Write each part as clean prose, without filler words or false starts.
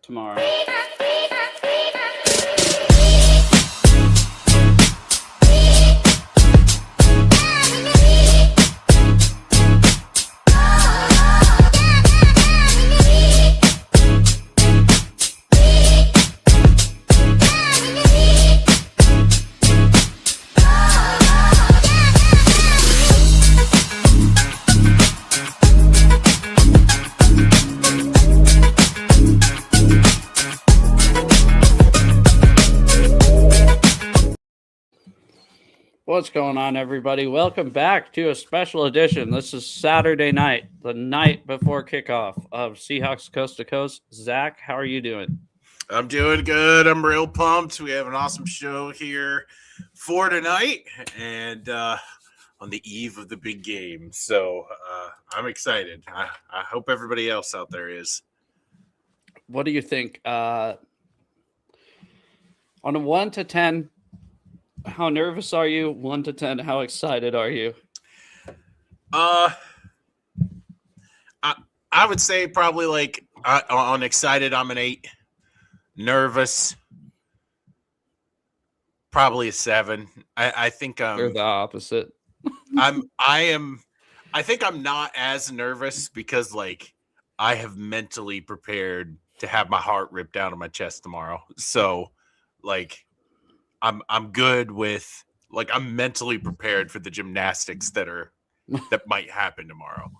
tomorrow. What's going on, everybody? Welcome back to a special edition. This is Saturday night, the night before kickoff of Seahawks Coast to Coast. Zach, how are you doing? I'm doing good. I'm real pumped. We have an awesome show here for tonight and on the eve of the big game. So I'm excited. I hope everybody else out there is. What do you think? On a 1 to 10, how nervous are you? 1 to 10, how excited are you? I would say probably like on excited, I'm an 8. Nervous, probably a 7. I think You're the opposite. I think I'm not as nervous because like I have mentally prepared to have my heart ripped out of my chest tomorrow. So like I'm good with like I'm mentally prepared for the gymnastics that might happen tomorrow.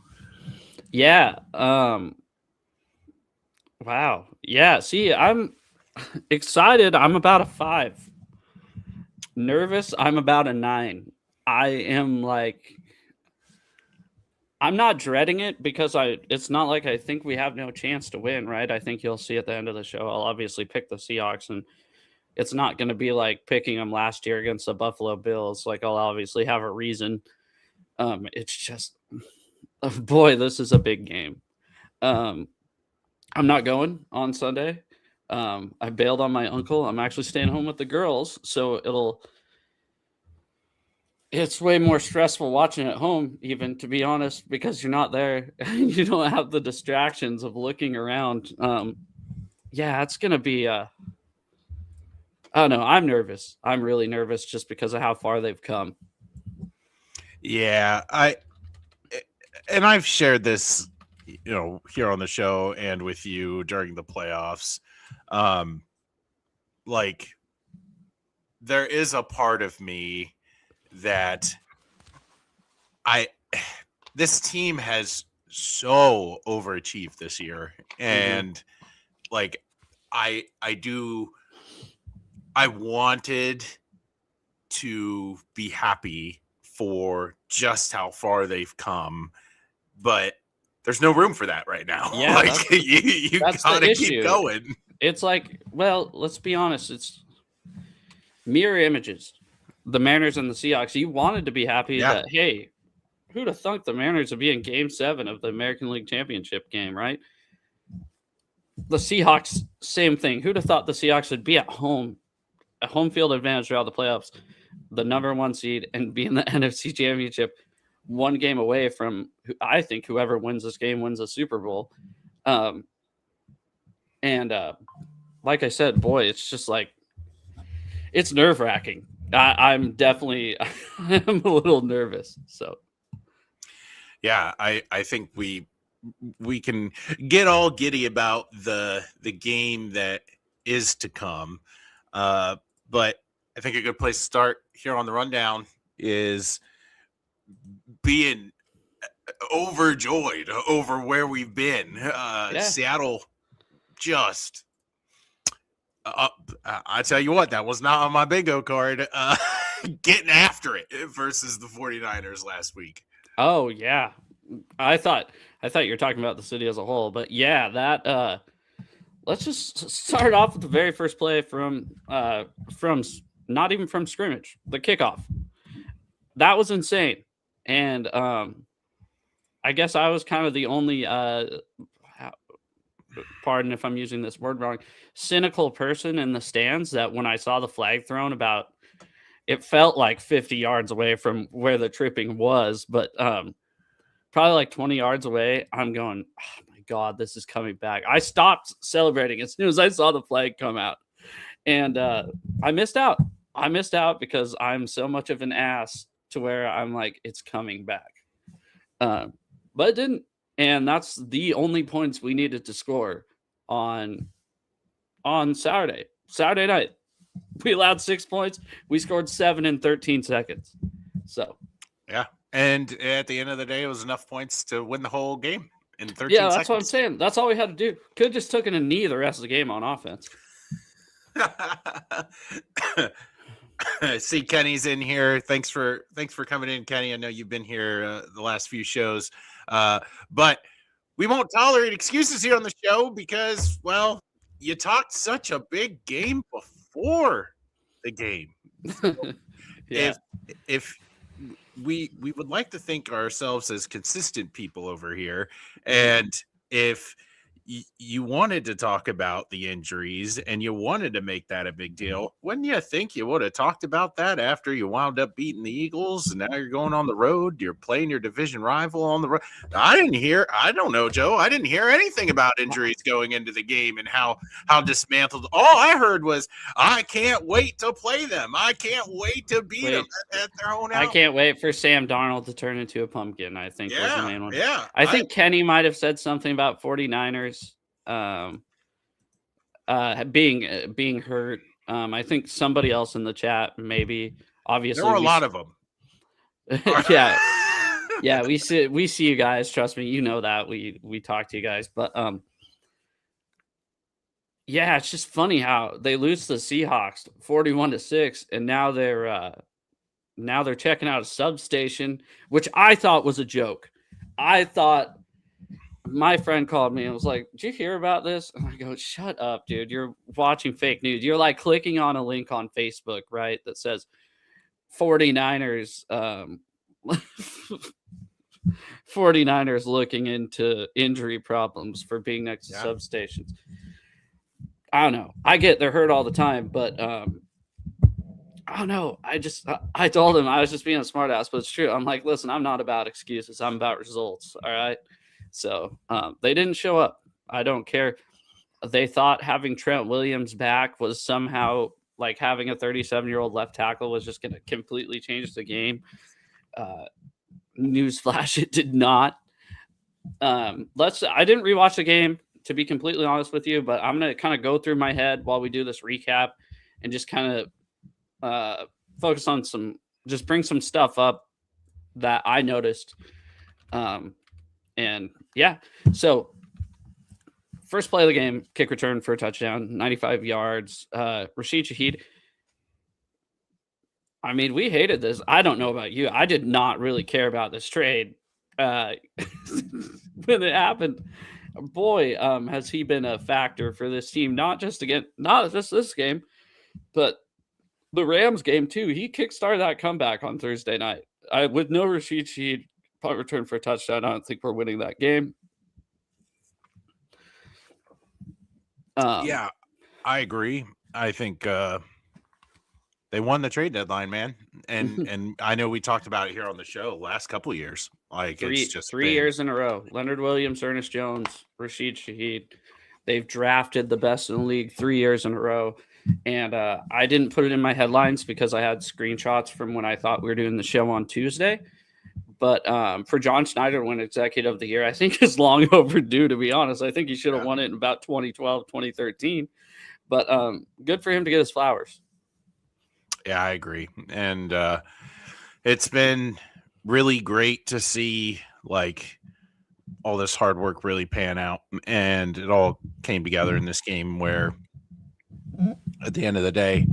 Yeah. Wow. Yeah. See, I'm excited. I'm about a 5. Nervous. I'm about a 9. I'm not dreading it because it's not like I think we have no chance to win, right? I think you'll see at the end of the show, I'll obviously pick the Seahawks, and it's not going to be like picking them last year against the Buffalo Bills. Like, I'll obviously have a reason. It's just, boy, this is a big game. I'm not going on Sunday. I bailed on my uncle. I'm actually staying home with the girls, so it's way more stressful watching at home, even, to be honest, because you're not there. You don't have the distractions of looking around. Yeah, it's going to be oh no, I'm nervous. I'm really nervous just because of how far they've come. Yeah, I've shared this, here on the show and with you during the playoffs. Like there is a part of me that this team has so overachieved this year, and like I wanted to be happy for just how far they've come, but there's no room for that right now. Yeah, like you gotta keep going. It's like, well, let's be honest, it's mirror images. The Mariners and the Seahawks, you wanted to be happy that, hey, who'd have thunk the Mariners would be in Game 7 of the American League Championship game, right? The Seahawks, same thing. Who'd have thought the Seahawks would be at home, a home field advantage throughout the playoffs, the number 1 seed, and be in the NFC Championship, 1 game away from, I think, whoever wins this game wins a Super Bowl. And like I said, boy, it's just like, it's nerve-wracking. I'm definitely I'm a little nervous. So yeah, I think we can get all giddy about the game that is to come. But I think a good place to start here on the rundown is being overjoyed over where we've been. Seattle just I tell you what, that was not on my bingo card. Getting after it versus the 49ers last week. Oh yeah. I thought you were talking about the city as a whole, but yeah, that let's just start off with the very first play from not even from scrimmage, the kickoff. That was insane. And I guess I was kind of the only pardon if I'm using this word wrong, cynical person in the stands that when I saw the flag thrown about, it felt like 50 yards away from where the tripping was, but probably like 20 yards away, I'm going, oh my God, this is coming back. I stopped celebrating as soon as I saw the flag come out. And I missed out. I missed out because I'm so much of an ass to where I'm like, it's coming back. But it didn't. And that's the only points we needed to score on Saturday night. We allowed 6 points. We scored 7 in 13 seconds. So, yeah. And at the end of the day, it was enough points to win the whole game in 13 seconds. Yeah, that's what I'm saying. That's all we had to do. Could have just taken a knee the rest of the game on offense. See, Kenny's in here. Thanks for coming in, Kenny. I know you've been here the last few shows, but we won't tolerate excuses here on the show because, well, you talked such a big game before the game. Yeah. If we would like to think ourselves as consistent people over here, and if you wanted to talk about the injuries and you wanted to make that a big deal, wouldn't you think you would have talked about that after you wound up beating the Eagles and now you're going on the road, you're playing your division rival on the road? I don't know, Joe. I didn't hear anything about injuries going into the game and how dismantled. All I heard was, I can't wait to play them. I can't wait to beat them at their own house. I can't wait for Sam Darnold to turn into a pumpkin, I think was the main one. Yeah. I think Kenny might have said something about 49ers being hurt. I think somebody else in the chat, maybe. Obviously, there were a lot of them. Yeah, we see you guys. Trust me, you know that we talk to you guys. But yeah, it's just funny how they lose to the Seahawks 41-6, and now they're checking out a substation, which I thought was a joke. I thought. My friend called me and was like, "Did you hear about this?" And I go, "Shut up, dude. You're watching fake news. You're like clicking on a link on Facebook, right? That says 49ers 49ers looking into injury problems for being next to substations." I don't know. I get they're hurt all the time, but I don't know. I told him I was just being a smart ass, but it's true. I'm like, listen, I'm not about excuses. I'm about results. All right. So they didn't show up. I don't care. They thought having Trent Williams back was somehow like having a 37-year-old left tackle was just going to completely change the game. Newsflash, it did not. I didn't rewatch the game, to be completely honest with you, but I'm going to kind of go through my head while we do this recap and just kind of focus on just bring some stuff up that I noticed. And yeah, so first play of the game, kick return for a touchdown, 95 yards. Rashid Shaheed. I mean, we hated this. I don't know about you. I did not really care about this trade when it happened. Boy, has he been a factor for this team, not just this game, but the Rams game too. He kickstarted that comeback on Thursday night. With no Rashid Shaheed, punt return for a touchdown. I don't think we're winning that game. Yeah, I agree. I think they won the trade deadline, man. And I know we talked about it here on the show last couple of years. Like it's just three years in a row. Leonard Williams, Ernest Jones, Rashid Shaheed. They've drafted the best in the league 3 years in a row. And I didn't put it in my headlines because I had screenshots from when I thought we were doing the show on Tuesday. But for John Schneider to win Executive of the Year, I think is long overdue, to be honest. I think he should have won it in about 2012, 2013. But good for him to get his flowers. Yeah, I agree. And it's been really great to see, like, all this hard work really pan out. And it all came together in this game where, at the end of the day,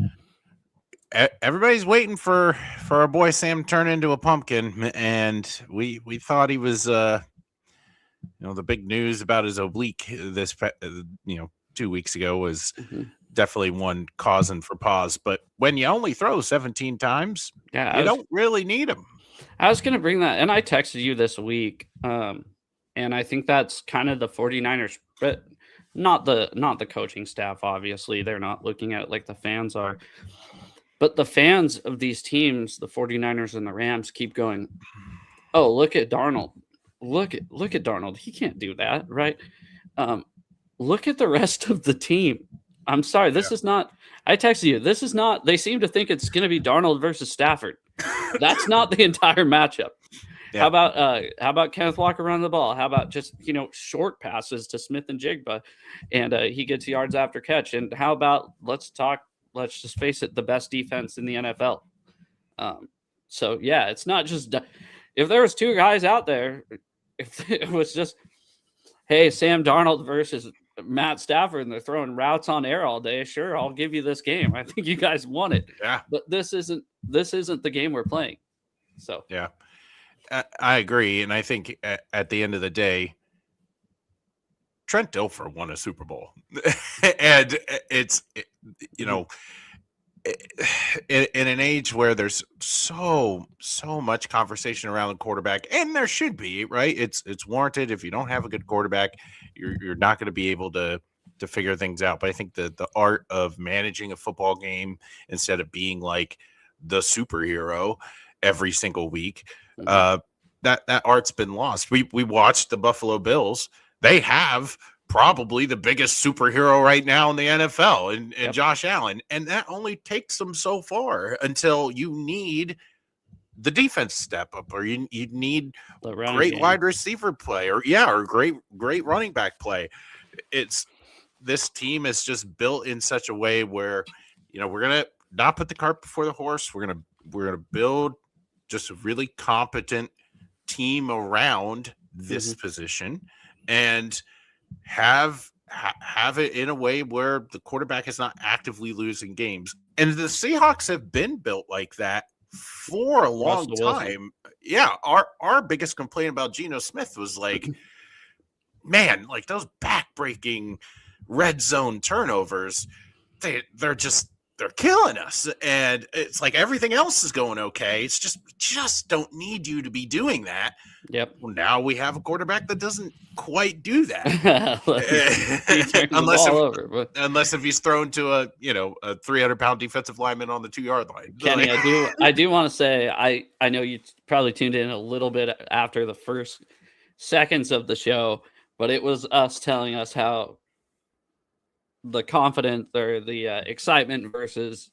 everybody's waiting for our boy Sam to turn into a pumpkin, and we thought he was the big news about his oblique this 2 weeks ago was definitely one causing for pause. But when you only throw 17 times, you don't really need him. I was going to bring that, and I texted you this week, and I think that's kind of the 49ers, but not the coaching staff. Obviously, they're not looking at it like the fans are. But the fans of these teams, the 49ers and the Rams, keep going, oh, look at Darnold. look at Darnold. He can't do that, right? Look at the rest of the team. I'm sorry, this is not. I texted you. This is not. They seem to think it's going to be Darnold versus Stafford. That's not the entire matchup. Yeah. How about Kenneth Walker running the ball? How about just short passes to Smith and Jigba, and he gets yards after catch? And how about let's just face it, the best defense in the NFL. So yeah, it's not just if there was two guys out there, if it was just hey, Sam Darnold versus Matt Stafford, and they're throwing routes on air all day, sure, I'll give you this game. I think you guys won it. Yeah. But this isn't the game we're playing. So yeah, I agree. And I think at the end of the day, Trent Dilfer won a Super Bowl. And it's, in an age where there's so much conversation around the quarterback, and there should be, right? It's warranted. If you don't have a good quarterback, you're not going to be able to figure things out. But I think the art of managing a football game instead of being like the superhero every single week, that art's been lost. We watched the Buffalo Bills. They have probably the biggest superhero right now in the NFL and Josh Allen. And that only takes them so far until you need the defense step up, or you need great wide receiver play, or great running back play. This team is just built in such a way where, we're going to not put the cart before the horse. We're going to build just a really competent team around this position and have it in a way where the quarterback is not actively losing games. And the Seahawks have been built like that for a long time. Yeah. Our biggest complaint about Geno Smith was like, man, like those backbreaking red zone turnovers, they're killing us. And it's like everything else is going okay. It's just don't need you to be doing that. Yep. Well, now we have a quarterback that doesn't quite do that. unless if he's thrown to a 300-pound defensive lineman on the 2-yard line. Kenny, I do want to say I know you probably tuned in a little bit after the first seconds of the show, but it was us telling us how the confidence or the excitement versus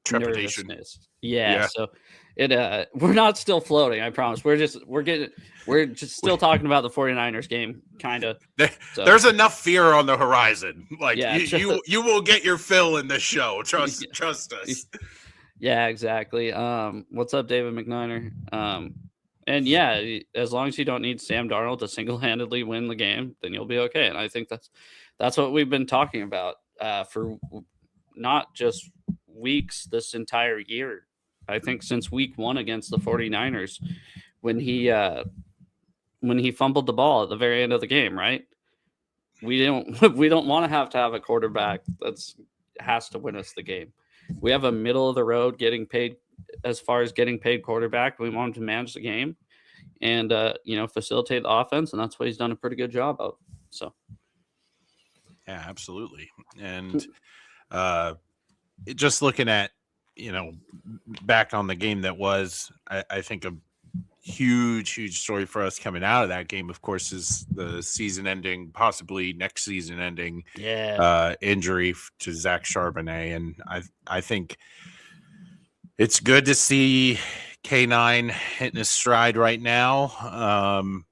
trepidation. Nervousness. Yeah. So we're not still floating, I promise. We're just still talking about the 49ers game, kind of. So. There's enough fear on the horizon. Like you will get your fill in this show. Trust us. Yeah, exactly. What's up, David McNiner? And yeah, as long as you don't need Sam Darnold to single-handedly win the game, then you'll be okay. And I think that's what we've been talking about for not just weeks, this entire year. I think since week 1 against the 49ers, when he fumbled the ball at the very end of the game, right? We don't want to have a quarterback has to win us the game. We have a middle of the road getting paid quarterback. We want him to manage the game and facilitate the offense, and that's what he's done a pretty good job of. So yeah, absolutely. And just looking at back on the game that was, I think a huge story for us coming out of that game, of course, is the possibly next season ending injury to Zach Charbonnet. And I think it's good to see K9 hitting his stride right now.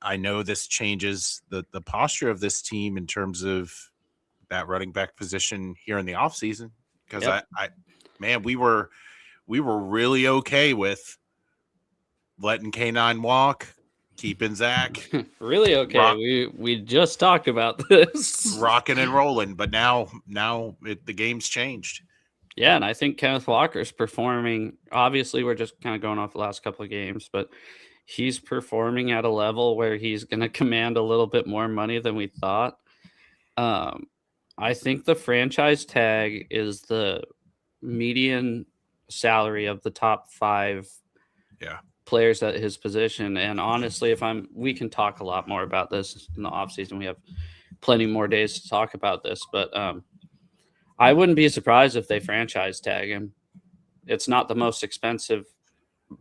I know this changes the posture of this team in terms of that running back position here in the offseason, because we were really okay with letting K9 walk, keeping Zach. Really okay. We just talked about this. Rocking and rolling, but now the game's changed. Yeah, and I think Kenneth Walker's performing. Obviously, we're just kind of going off the last couple of games, but he's performing at a level where he's going to command a little bit more money than we thought. I think the franchise tag is the median salary of the top 5 players at his position. And honestly, we can talk a lot more about this in the offseason. We have plenty more days to talk about this, but I wouldn't be surprised if they franchise tag him. It's not the most expensive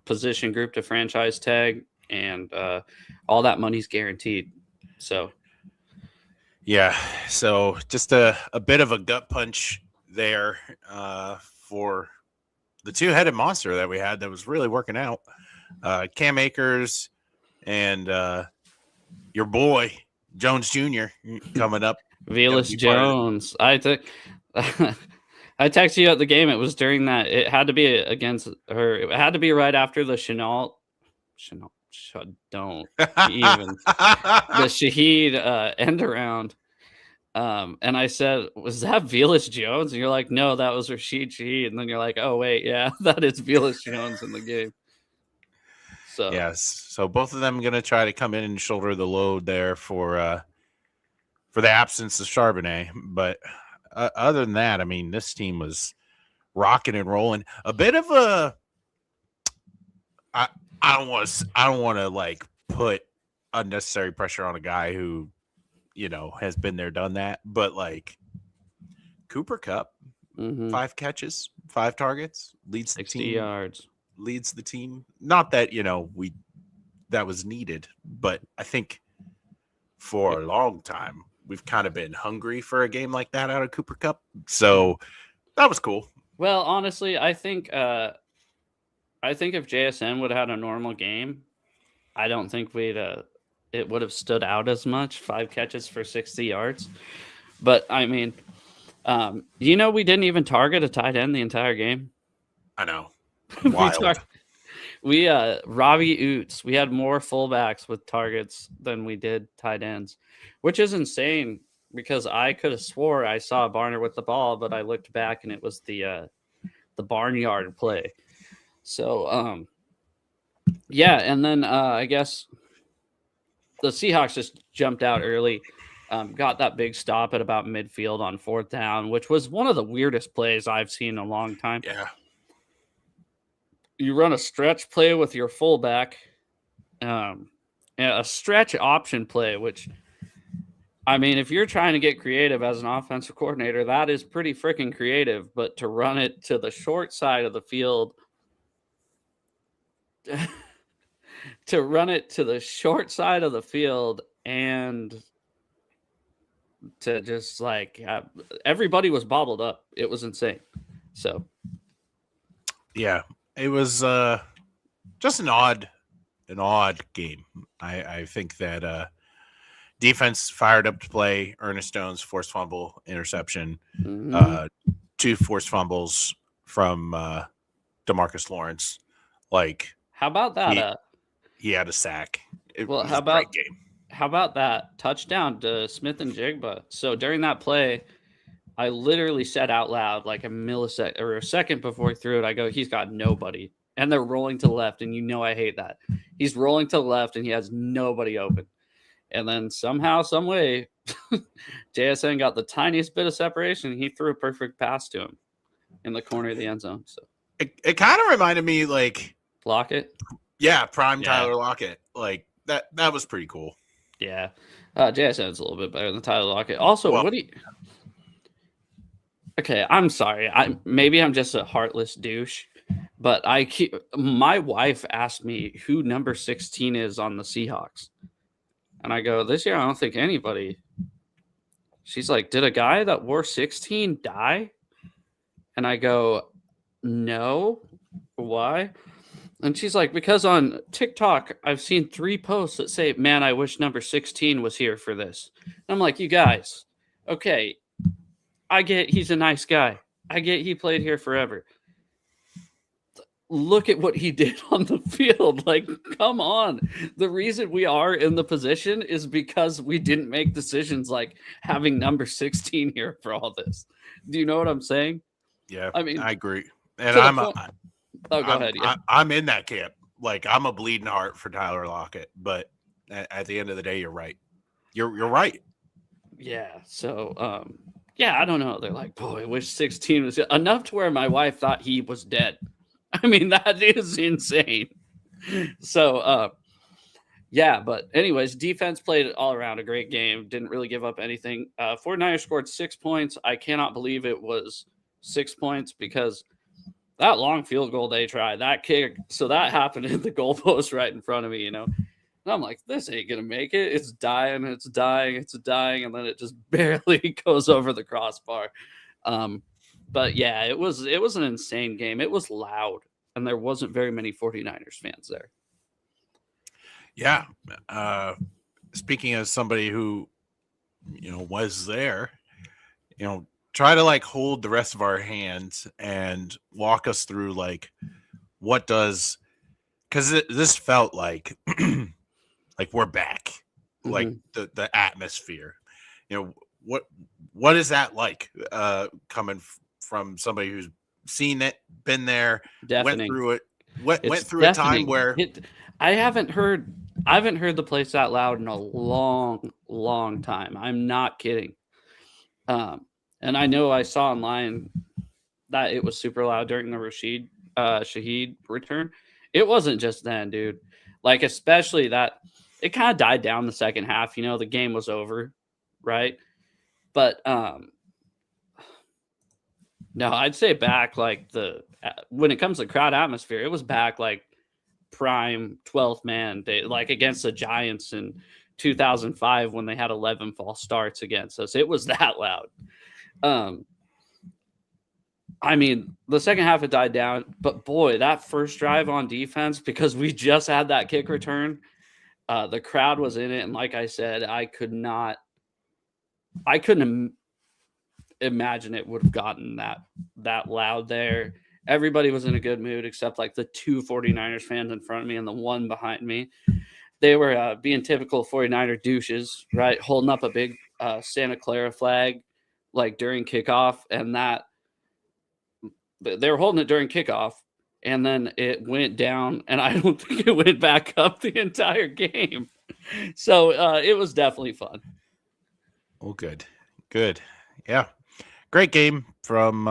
position group to franchise tag, and all that money's guaranteed. So, yeah. So just a bit of a gut punch there for the two-headed monster that we had that was really working out. Cam Akers and your boy Jones Jr. coming up. Velus Jones. I texted you at the game. It was during that. It had to be against her. It had to be right after the don't even the Shaheed end around. And I said, was that Velus Jones? And you're like, no, that was Rashid Shaheed. And then you're like, oh wait, yeah, that is Velus Jones in the game. So yes, so both of them going to try to come in and shoulder the load there for the absence of Charbonnet. But other than that, I mean, this team was rocking and rolling. A bit of a I don't want to like put unnecessary pressure on a guy who, you know, has been there, done that. But like Cooper Kupp, 5 catches, 5 targets, leads the 60 team. yards. Leads the team. Not that, you know, that was needed, but I think for a long time we've kind of been hungry for a game like that out of Cooper Kupp. So that was cool. Well, honestly, I think if JSN would have had a normal game, I don't think it would have stood out as much. 5 catches for 60 yards. But I mean, we didn't even target a tight end the entire game. I know. Wild. We Robbie Oots. We had more fullbacks with targets than we did tight ends, which is insane because I could have swore I saw Barner with the ball, but I looked back and it was the barnyard play. So yeah, and then I guess the Seahawks just jumped out early, got that big stop at about midfield on 4th down, which was one of the weirdest plays I've seen in a long time. Yeah. You run a stretch play with your fullback, and a stretch option play, which, I mean, if you're trying to get creative as an offensive coordinator, that is pretty freaking creative. But to run it to the short side of the field, and to just like everybody was bobbled up. It was insane. So, yeah. It was just an odd game. I think that defense fired up to play. Ernest Jones forced fumble, interception, 2 forced fumbles from DeMarcus Lawrence. Like, how about that? He had a sack. How about that touchdown to Smith and Jigba? So during that play, I literally said out loud, like a millisecond or a second before he threw it, I go, he's got nobody. And they're rolling to the left, and I hate that. He's rolling to the left, and he has nobody open. And then somehow, some way, JSN got the tiniest bit of separation, and he threw a perfect pass to him in the corner of the end zone. So it kind of reminded me like Lockett. Yeah, prime Tyler Lockett. Like that was pretty cool. Yeah. JSN's a little bit better than Tyler Lockett. Also, okay, I'm sorry. Maybe I'm just a heartless douche, but my wife asked me who number 16 is on the Seahawks. And I go, this year I don't think anybody. She's like, did a guy that wore 16 die? And I go, no. Why? And she's like, because on TikTok, I've seen 3 posts that say, man, I wish number 16 was here for this. And I'm like, you guys, okay, I get he's a nice guy. I get he played here forever. Look at what he did on the field. Like, come on. The reason we are in the position is because we didn't make decisions like having number 16 here for all this. Do you know what I'm saying? Yeah, I mean, I agree. And go ahead. Yeah. I'm in that camp. Like, I'm a bleeding heart for Tyler Lockett, but at the end of the day, you're right. You're right. Yeah. So, yeah, I don't know. They're like, boy, I wish 16 was enough to where my wife thought he was dead. I mean, that is insane. So, yeah, but anyways, defense played all around a great game. Didn't really give up anything. 49ers scored 6 points. I cannot believe it was 6 points because that long field goal they tried, that kick, so that happened in the goalpost right in front of me, And I'm like, this ain't gonna make it. It's dying, and then it just barely goes over the crossbar. But yeah, it was an insane game. It was loud, and there wasn't very many 49ers fans there. Yeah. Speaking as somebody who, was there, try to like hold the rest of our hands and walk us through like what does, because this felt like like we're back, like the atmosphere, what is that like coming from somebody who's seen it, been there, Deafening. went through it, went through a time where I haven't heard the place that loud in a long time. I'm not kidding. And I know I saw online that it was super loud during the Shaheed return. It wasn't just then, dude. Like, especially that it kind of died down the second half. The game was over, right? But no, I'd say back like when it comes to crowd atmosphere, it was back like prime 12th man day, like against the Giants in 2005 when they had 11 false starts against us. It was that loud. I mean, the second half it died down, but boy, that first drive on defense, because we just had that kick return, the crowd was in it, and like I said, I couldn't imagine it would have gotten that loud there. Everybody was in a good mood except like the two 49ers fans in front of me and the one behind me. They were being typical 49er douches, right? Holding up a big Santa Clara flag like during kickoff, and that they were holding it during kickoff, and then it went down, and I don't think it went back up the entire game. So it was definitely fun. Oh, good. Yeah. Great game from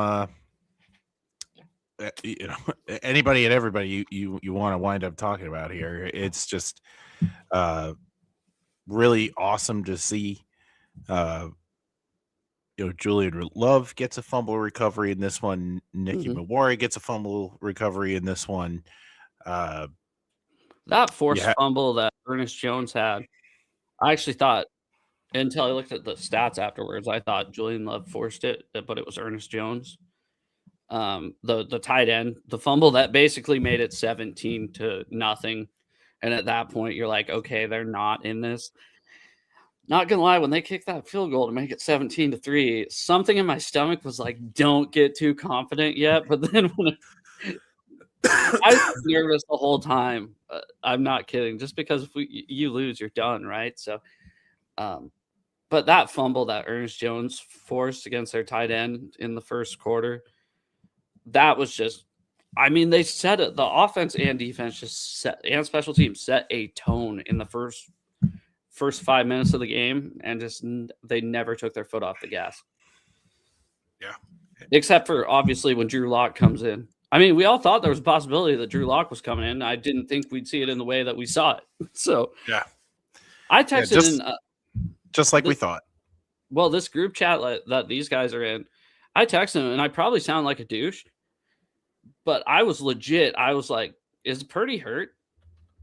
anybody and everybody you want to wind up talking about here. It's just really awesome to see. Julian Love gets a fumble recovery in this one. Nicky Mawari gets a fumble recovery in this one. That forced fumble that Ernest Jones had, I actually thought, until I looked at the stats afterwards, I thought Julian Love forced it, but it was Ernest Jones. The tight end, the fumble that basically made it 17-0. And at that point, you're like, okay, they're not in this. Not gonna lie, when they kicked that field goal to make it 17-3, something in my stomach was like, don't get too confident yet. But then when I was nervous the whole time. I'm not kidding. Just because if you lose, you're done, right? So, but that fumble that Ernest Jones forced against their tight end in the first quarter, that was just, I mean, they set it. The offense and defense just set, and special teams set a tone in the first 5 minutes of the game, and just they never took their foot off the gas. Yeah. Except for obviously when Drew Lock comes in. I mean, we all thought there was a possibility that Drew Lock was coming in. I didn't think we'd see it in the way that we saw it. So yeah, I texted just like we thought. Well, this group chat that these guys are in, I texted him, and I probably sound like a douche, but I was legit. I was like, "Is Purdy hurt?"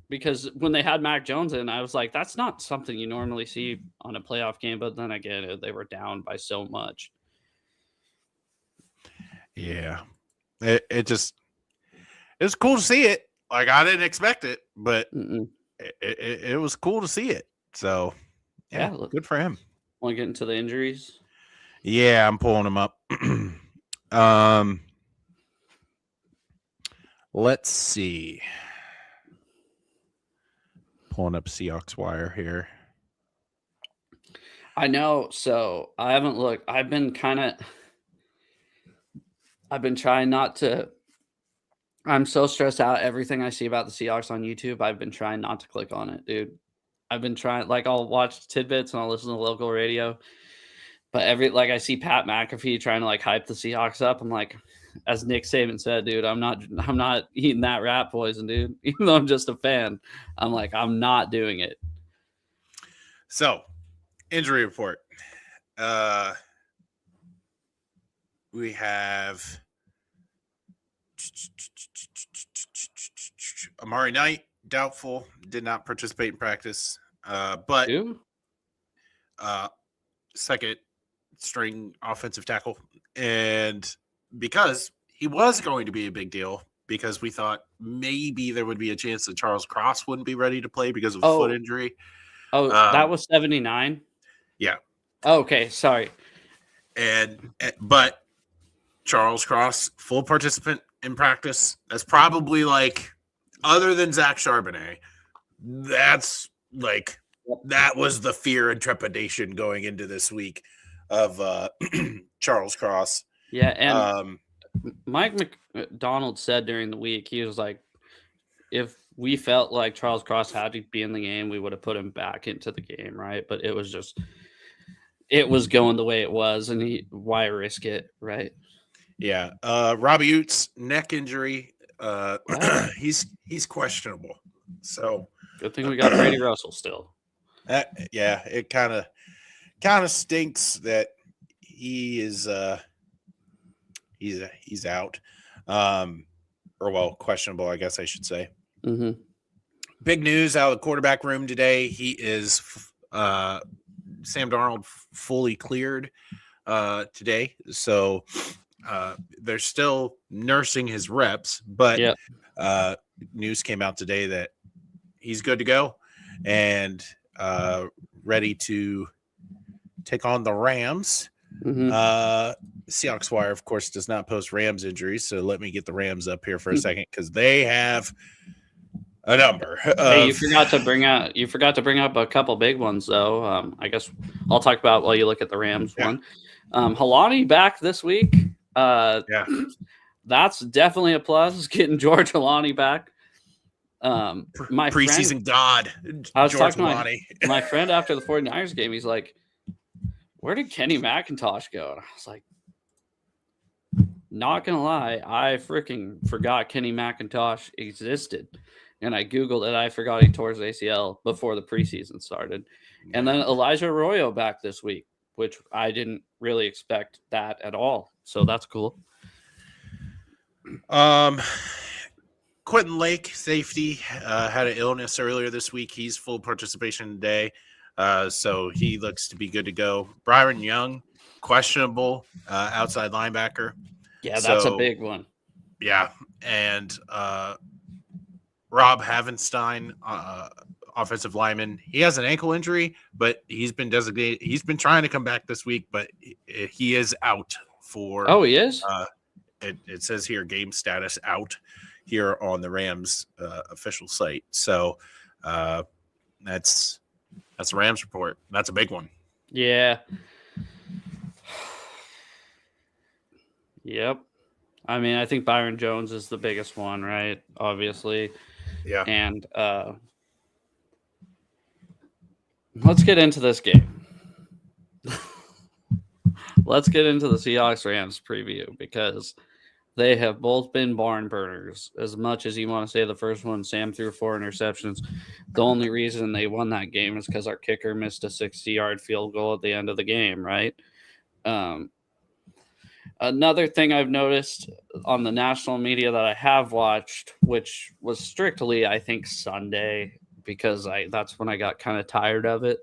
Because when they had Mac Jones in, I was like, that's not something you normally see on a playoff game. But then again, they were down by so much. Yeah. It was cool to see it. Like, I didn't expect it, but it was cool to see it. So, yeah, good for him. Want to get into the injuries? Yeah, I'm pulling them up. Let's see. Pulling up Seahawks wire here. I know. So I haven't looked. I've been trying not to. I'm so stressed out. Everything I see about the Seahawks on YouTube, I've been trying not to click on it, dude. I've been trying, like, I'll watch tidbits and I'll listen to local radio. But I see Pat McAfee trying to like hype the Seahawks up. I'm like, as Nick Saban said, dude, I'm not eating that rat poison, dude. Even though I'm just a fan, I'm like, I'm not doing it. So, injury report. We have Amari Knight, doubtful, did not participate in practice. But second string offensive tackle. And because he was going to be a big deal, because we thought maybe there would be a chance that Charles Cross wouldn't be ready to play because of a foot injury. That was 79? Yeah. Okay, sorry. But Charles Cross, full participant in practice. That's probably like, other than Zach Charbonnet, that's like, that was the fear and trepidation going into this week of Charles Cross. Yeah, and Mike McDonald said during the week, he was like, if we felt like Charles Cross had to be in the game, we would have put him back into the game, right? But it was going the way it was, and why risk it, right? Yeah. Robbie Utes, neck injury. He's questionable. So good thing we got Brady Russell still. Yeah, it kind of stinks that he is he's out, or questionable, I guess I should say. Mm-hmm. Big news out of the quarterback room today. He is Sam Darnold fully cleared today, so they're still nursing his reps, but news came out today that he's good to go and ready to take on the Rams. Mm-hmm. Seahawks Wire, of course, does not post Rams injuries, so let me get the Rams up here for a second because they have a number. Hey, you forgot to bring up a couple big ones, though. I guess I'll talk about while you look at the Rams one. Halani back this week. That's definitely a plus. Getting George Halani back. My preseason god. I was talking to my friend after the 49ers game. He's like, "Where did Kenny McIntosh go?" And I was like, not gonna lie, I freaking forgot Kenny McIntosh existed. And I Googled it. I forgot he tore his ACL before the preseason started. And then Elijah Arroyo back this week, which I didn't really expect that at all. So that's cool. Quentin Lake, safety, had an illness earlier this week. He's full participation today. So he looks to be good to go. Byron Young, questionable, outside linebacker. Yeah, that's a big one. Yeah. And Rob Havenstein, offensive lineman. He has an ankle injury, but he's been designated. He's been trying to come back this week, but he is out for. Oh, he is? It says here game status out here on the Rams official site. So that's a Rams report. That's a big one. Yeah. Yep. I mean, I think Byron Jones is the biggest one, right? Obviously. Yeah. And let's get into this game. Let's get into the Seahawks-Rams preview because they have both been barn burners. As much as you want to say the first one, Sam threw 4 interceptions. The only reason they won that game is because our kicker missed a 60-yard field goal at the end of the game, right? Another thing I've noticed on the national media that I have watched, which was strictly, I think, Sunday, because that's when I got kind of tired of it.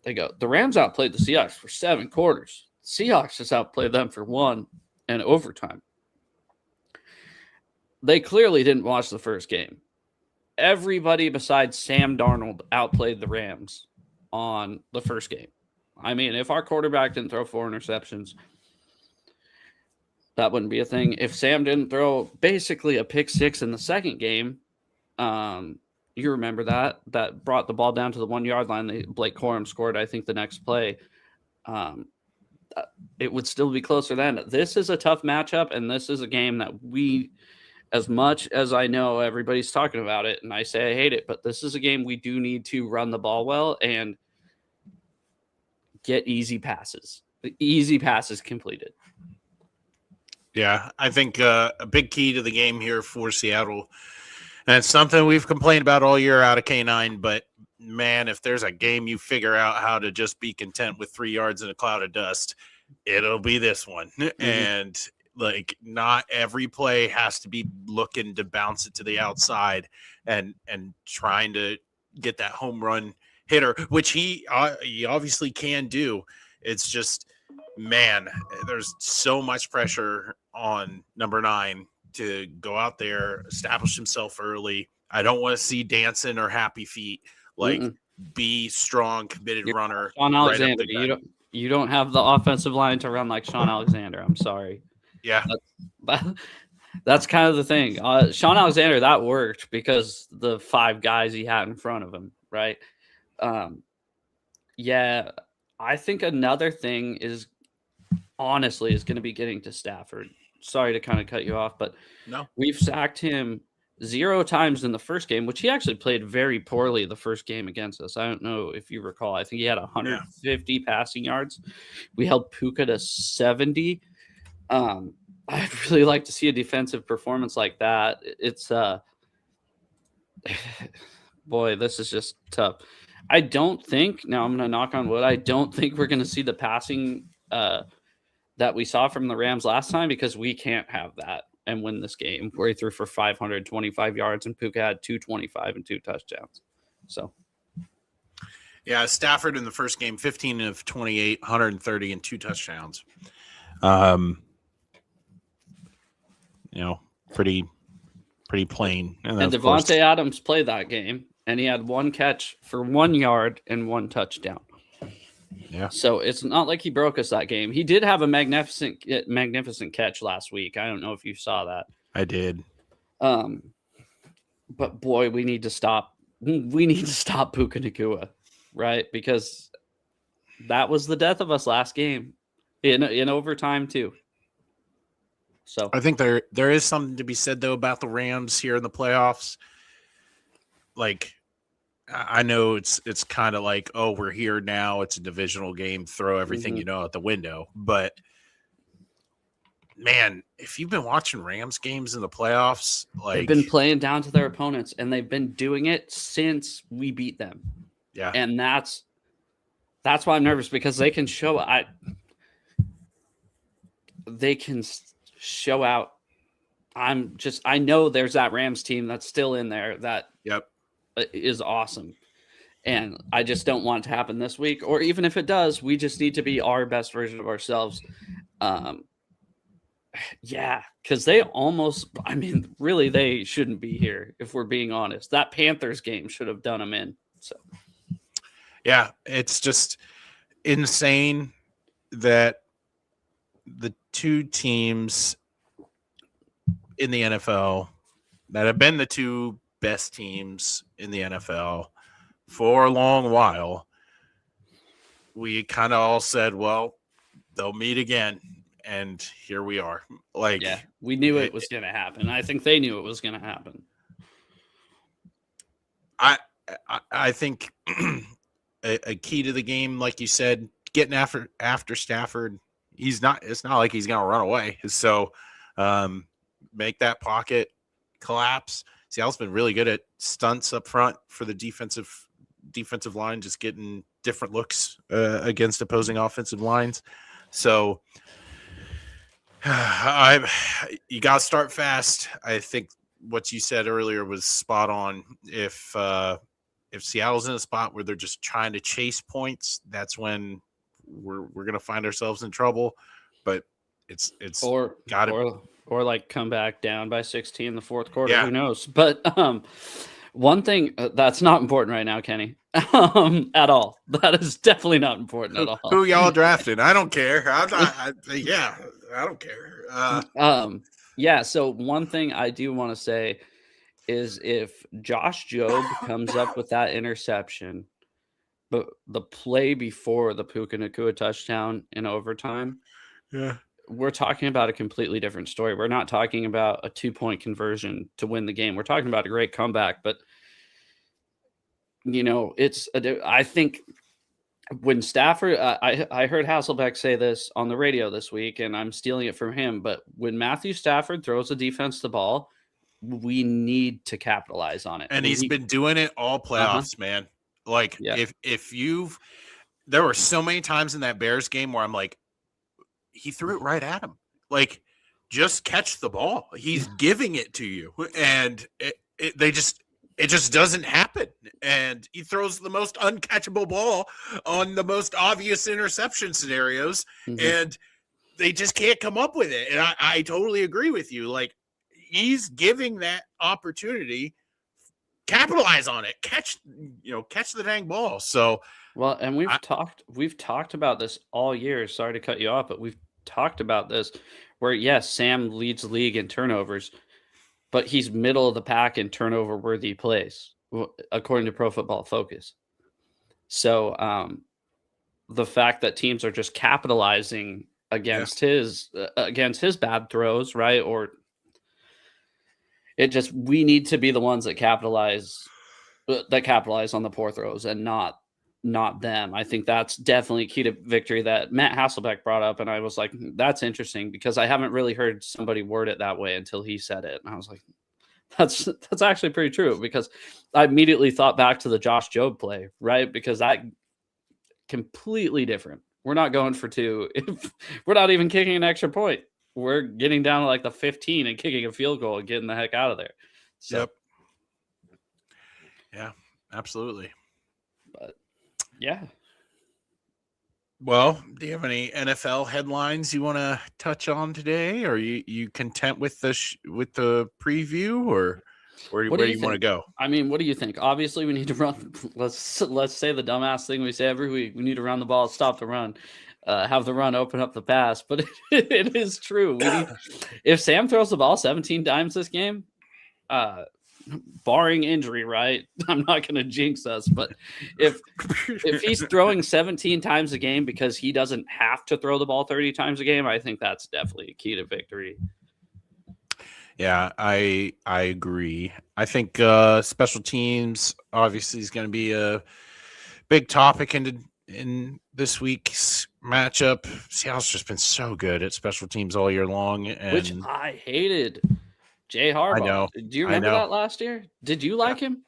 They go, the Rams outplayed the Seahawks for 7 quarters. The Seahawks just outplayed them for 1 and overtime. They clearly didn't watch the first game. Everybody besides Sam Darnold outplayed the Rams on the first game. I mean, if our quarterback didn't throw 4 interceptions, that wouldn't be a thing. If Sam didn't throw basically a pick 6 in the second game, you remember that brought the ball down to the 1-yard line. Blake Corum scored, I think, the next play. It would still be closer then. This is a tough matchup, and this is a game that we, as much as I know everybody's talking about it, and I say I hate it, but this is a game we do need to run the ball well and get easy passes. The easy passes completed. Yeah, I think a big key to the game here for Seattle, and it's something we've complained about all year out of K9, but man, if there's a game you figure out how to just be content with 3 yards in a cloud of dust, it'll be this one. Mm-hmm. And Like, not every play has to be looking to bounce it to the outside and trying to get that home run hitter, which he obviously can do. It's just, man, there's so much pressure on number 9 to go out there, establish himself early. I don't want to see dancing or happy feet. Like, be strong, committed runner. Sean Alexander, you don't have the offensive line to run like Sean Alexander. I'm sorry. Yeah. That's kind of the thing. Sean Alexander, that worked because the 5 guys he had in front of him, right? Yeah, I think another thing is, honestly, is going to be getting to Stafford. Sorry to kind of cut you off, but no, we've sacked him 0 times in the first game, which he actually played very poorly the first game against us. I don't know if you recall. I think he had 150 passing yards. We held Puka to 70. I'd really like to see a defensive performance like that. It's boy, this is just tough. I don't think, now I'm going to knock on wood, I don't think we're going to see the passing that we saw from the Rams last time, because we can't have that and win this game where he threw for 525 yards and Puka had 225 and 2 touchdowns. So, yeah, Stafford in the first game, 15 of 28, 130 and 2 touchdowns. Pretty plain. And Devontae Adams played that game, and he had 1 catch for 1 yard and 1 touchdown. Yeah. So it's not like he broke us that game. He did have a magnificent catch last week. I don't know if you saw that. I did. But boy, we need to stop Puka Nacua, right? Because that was the death of us last game in overtime too. So I think there is something to be said though about the Rams here in the playoffs. Like, I know it's kind of like, oh, we're here now. It's a divisional game. Throw everything you know out the window. But man, if you've been watching Rams games in the playoffs, like, they've been playing down to their opponents, and they've been doing it since we beat them. Yeah, and that's why I'm nervous, because they can show out. I know there's that Rams team that's still in there that is awesome. And I just don't want it to happen this week, or even if it does, we just need to be our best version of ourselves. Because they really, they shouldn't be here, if we're being honest. That Panthers game should have done them in. So, yeah, it's just insane that the 2 teams in the NFL that have been the 2 best teams in the NFL for a long while, we kind of all said, well, they'll meet again. And here we are. Like, yeah, we knew it was going to happen. I think they knew it was going to happen. I think a key to the game, like you said, getting after Stafford. It's not like he's going to run away. So make that pocket collapse. Seattle's been really good at stunts up front for the defensive line, just getting different looks against opposing offensive lines. So you got to start fast. I think what you said earlier was spot on. If Seattle's in a spot where they're just trying to chase points, that's when we're going to find ourselves in trouble. But it's got to, or like come back down by 16 in the fourth quarter. Yeah. Who knows? But one thing that's not important right now, Kenny, at all. That is definitely not important at all. Who y'all drafting? I don't care. I don't care. So one thing I do want to say is, if Josh Jobe comes up with that interception, but the play before the Puka Nacua touchdown in overtime, we're talking about a completely different story. We're not talking about a 2-point conversion to win the game. We're talking about a great comeback. But, I think when Stafford, I heard Hasselbeck say this on the radio this week, and I'm stealing it from him. But when Matthew Stafford throws the defense the ball, we need to capitalize on it. And he's been doing it all playoffs, man. Like, there were so many times in that Bears game where I'm like, he threw it right at him. Like, just catch the ball. He's giving it to you, and it just doesn't happen. And he throws the most uncatchable ball on the most obvious interception scenarios, and they just can't come up with it. And I totally agree with you. Like, he's giving that opportunity, capitalize on it, catch the dang ball. So, well, and we've talked about this all year. Sorry to cut you off, but we've talked about this where, yes, Sam leads the league in turnovers, but he's middle of the pack in turnover worthy plays, according to Pro Football Focus. So the fact that teams are just capitalizing against his bad throws, right? Or we need to be the ones that capitalize on the poor throws and not them. I think that's definitely key to victory that Matt Hasselbeck brought up. And I was like, that's interesting because I haven't really heard somebody word it that way until he said it. And I was like, that's actually pretty true, because I immediately thought back to the Josh Jobe play, right? Because that completely different. We're not going for two. We're not even kicking an extra point. We're getting down to like the 15 and kicking a field goal and getting the heck out of there. So, yep. Yeah, absolutely. But yeah. Well, do you have any NFL headlines you want to touch on today? Or are you content with the preview, or where do you want to go? I mean, what do you think? Obviously, we need to run. Let's say the dumbass thing we say every week. We need to run the ball, stop the run, have the run open up the pass. But it is true. If Sam throws the ball 17 times this game, barring injury, right? I'm not going to jinx us, but if he's throwing 17 times a game because he doesn't have to throw the ball 30 times a game, I think that's definitely a key to victory. Yeah, I agree. I think special teams obviously is going to be a big topic in this week's matchup. Seattle's just been so good at special teams all year long, which I hated. Jay Harbaugh. I know. Do you remember that last year? Did you like him?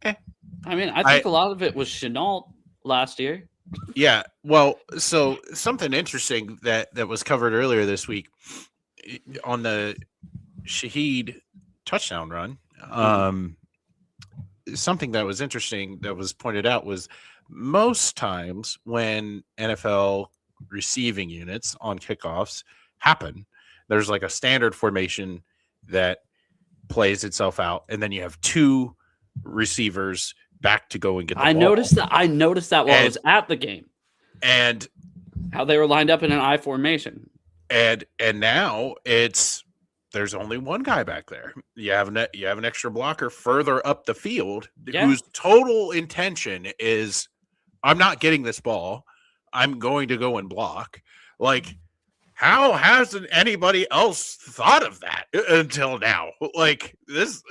I mean, I think a lot of it was Chenault last year. Yeah. Well, so something interesting that was covered earlier this week on the Shaheed touchdown run. Something that was interesting that was pointed out was most times when NFL receiving units on kickoffs happen, there's like a standard formation that plays itself out, and then you have two receivers back to go and get the ball. I noticed that while I was at the game, and how they were lined up in an I formation. And now there's only one guy back there. You have an extra blocker further up the field whose total intention is, I'm not getting this ball. I'm going to go and block. Like, how hasn't anybody else thought of that until now? Like, this,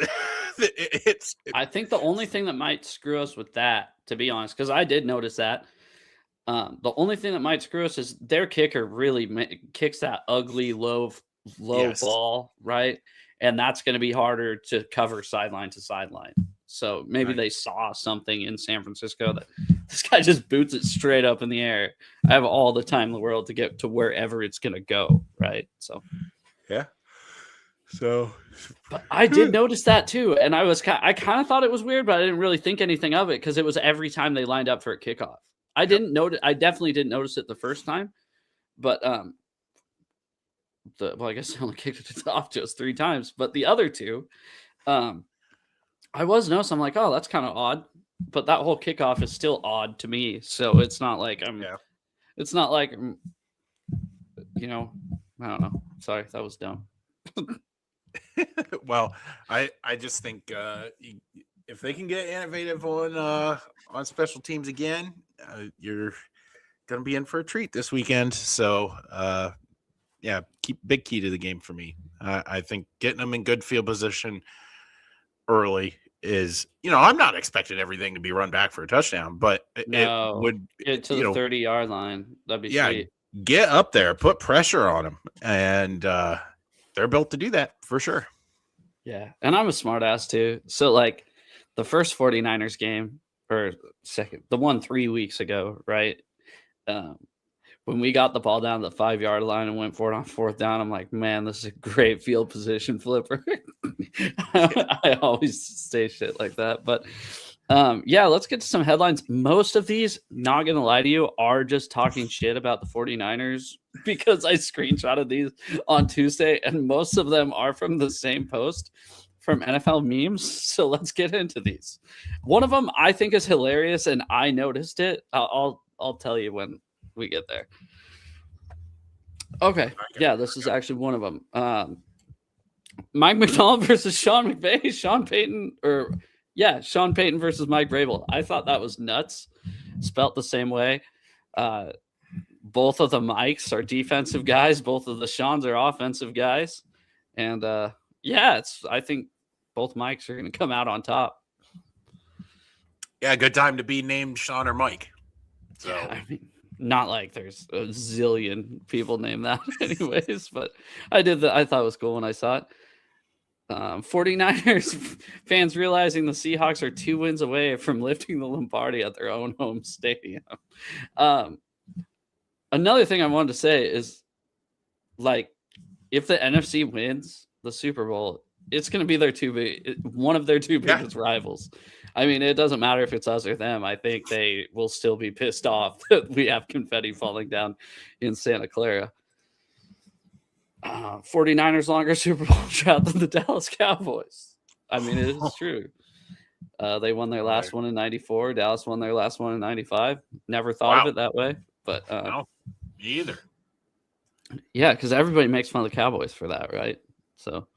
I think the only thing that might screw us with that, to be honest, because I did notice that, the only thing that might screw us is their kicker really kicks that ugly low ball, right? And that's going to be harder to cover sideline to sideline. So maybe they saw something in San Francisco that this guy just boots it straight up in the air. I have all the time in the world to get to wherever it's going to go, right? So, yeah. So, but I did notice that too, and I kind of thought it was weird, but I didn't really think anything of it because it was every time they lined up for a kickoff. I definitely didn't notice it the first time, but I guess I only kicked it off just 3 times, but the other 2, I was noticing. I'm like, oh, that's kind of odd, but that whole kickoff is still odd to me. So it's not like it's not like, I don't know. Sorry, that was dumb. Well, I just think if they can get innovative on special teams again, you're going to be in for a treat this weekend. So, big key to the game for me. I think getting them in good field position early is, I'm not expecting everything to be run back for a touchdown, but it would get to the 30-yard line. That'd be sweet. Get up there, put pressure on them, and they're built to do that for sure. Yeah, and I'm a smart ass too. So like the first 49ers game, or second, the one 3 weeks ago, right? when we got the ball down to the 5-yard line and went for it on 4th down, I'm like, man, this is a great field position flipper. I always say shit like that. But let's get to some headlines. Most of these, not going to lie to you, are just talking shit about the 49ers because I screenshotted these on Tuesday, and most of them are from the same post from NFL memes. So let's get into these. One of them I think is hilarious, and I noticed it. I'll tell you when we get there. Okay. Yeah, this is actually one of them. Mike McDonald versus Sean McVay. Sean Payton versus Mike Vrabel. I thought that was nuts. Spelt the same way. Both of the Mikes are defensive guys. Both of the Seans are offensive guys. And I think both Mikes are going to come out on top. Yeah, good time to be named Sean or Mike. So I mean, not like there's a zillion people named that anyways, but I thought it was cool when I saw it. 49ers fans realizing the Seahawks are 2 wins away from lifting the Lombardi at their own home stadium. Another thing I wanted to say is, like, if the NFC wins the Super Bowl, it's going to be one of their two biggest rivals. I mean, it doesn't matter if it's us or them. I think they will still be pissed off that we have confetti falling down in Santa Clara. 49ers longer Super Bowl drought than the Dallas Cowboys. I mean, it is true. They won their last one in 94. Dallas won their last one in 95. Never thought of it that way. But no, me either. Yeah, because everybody makes fun of the Cowboys for that, right? So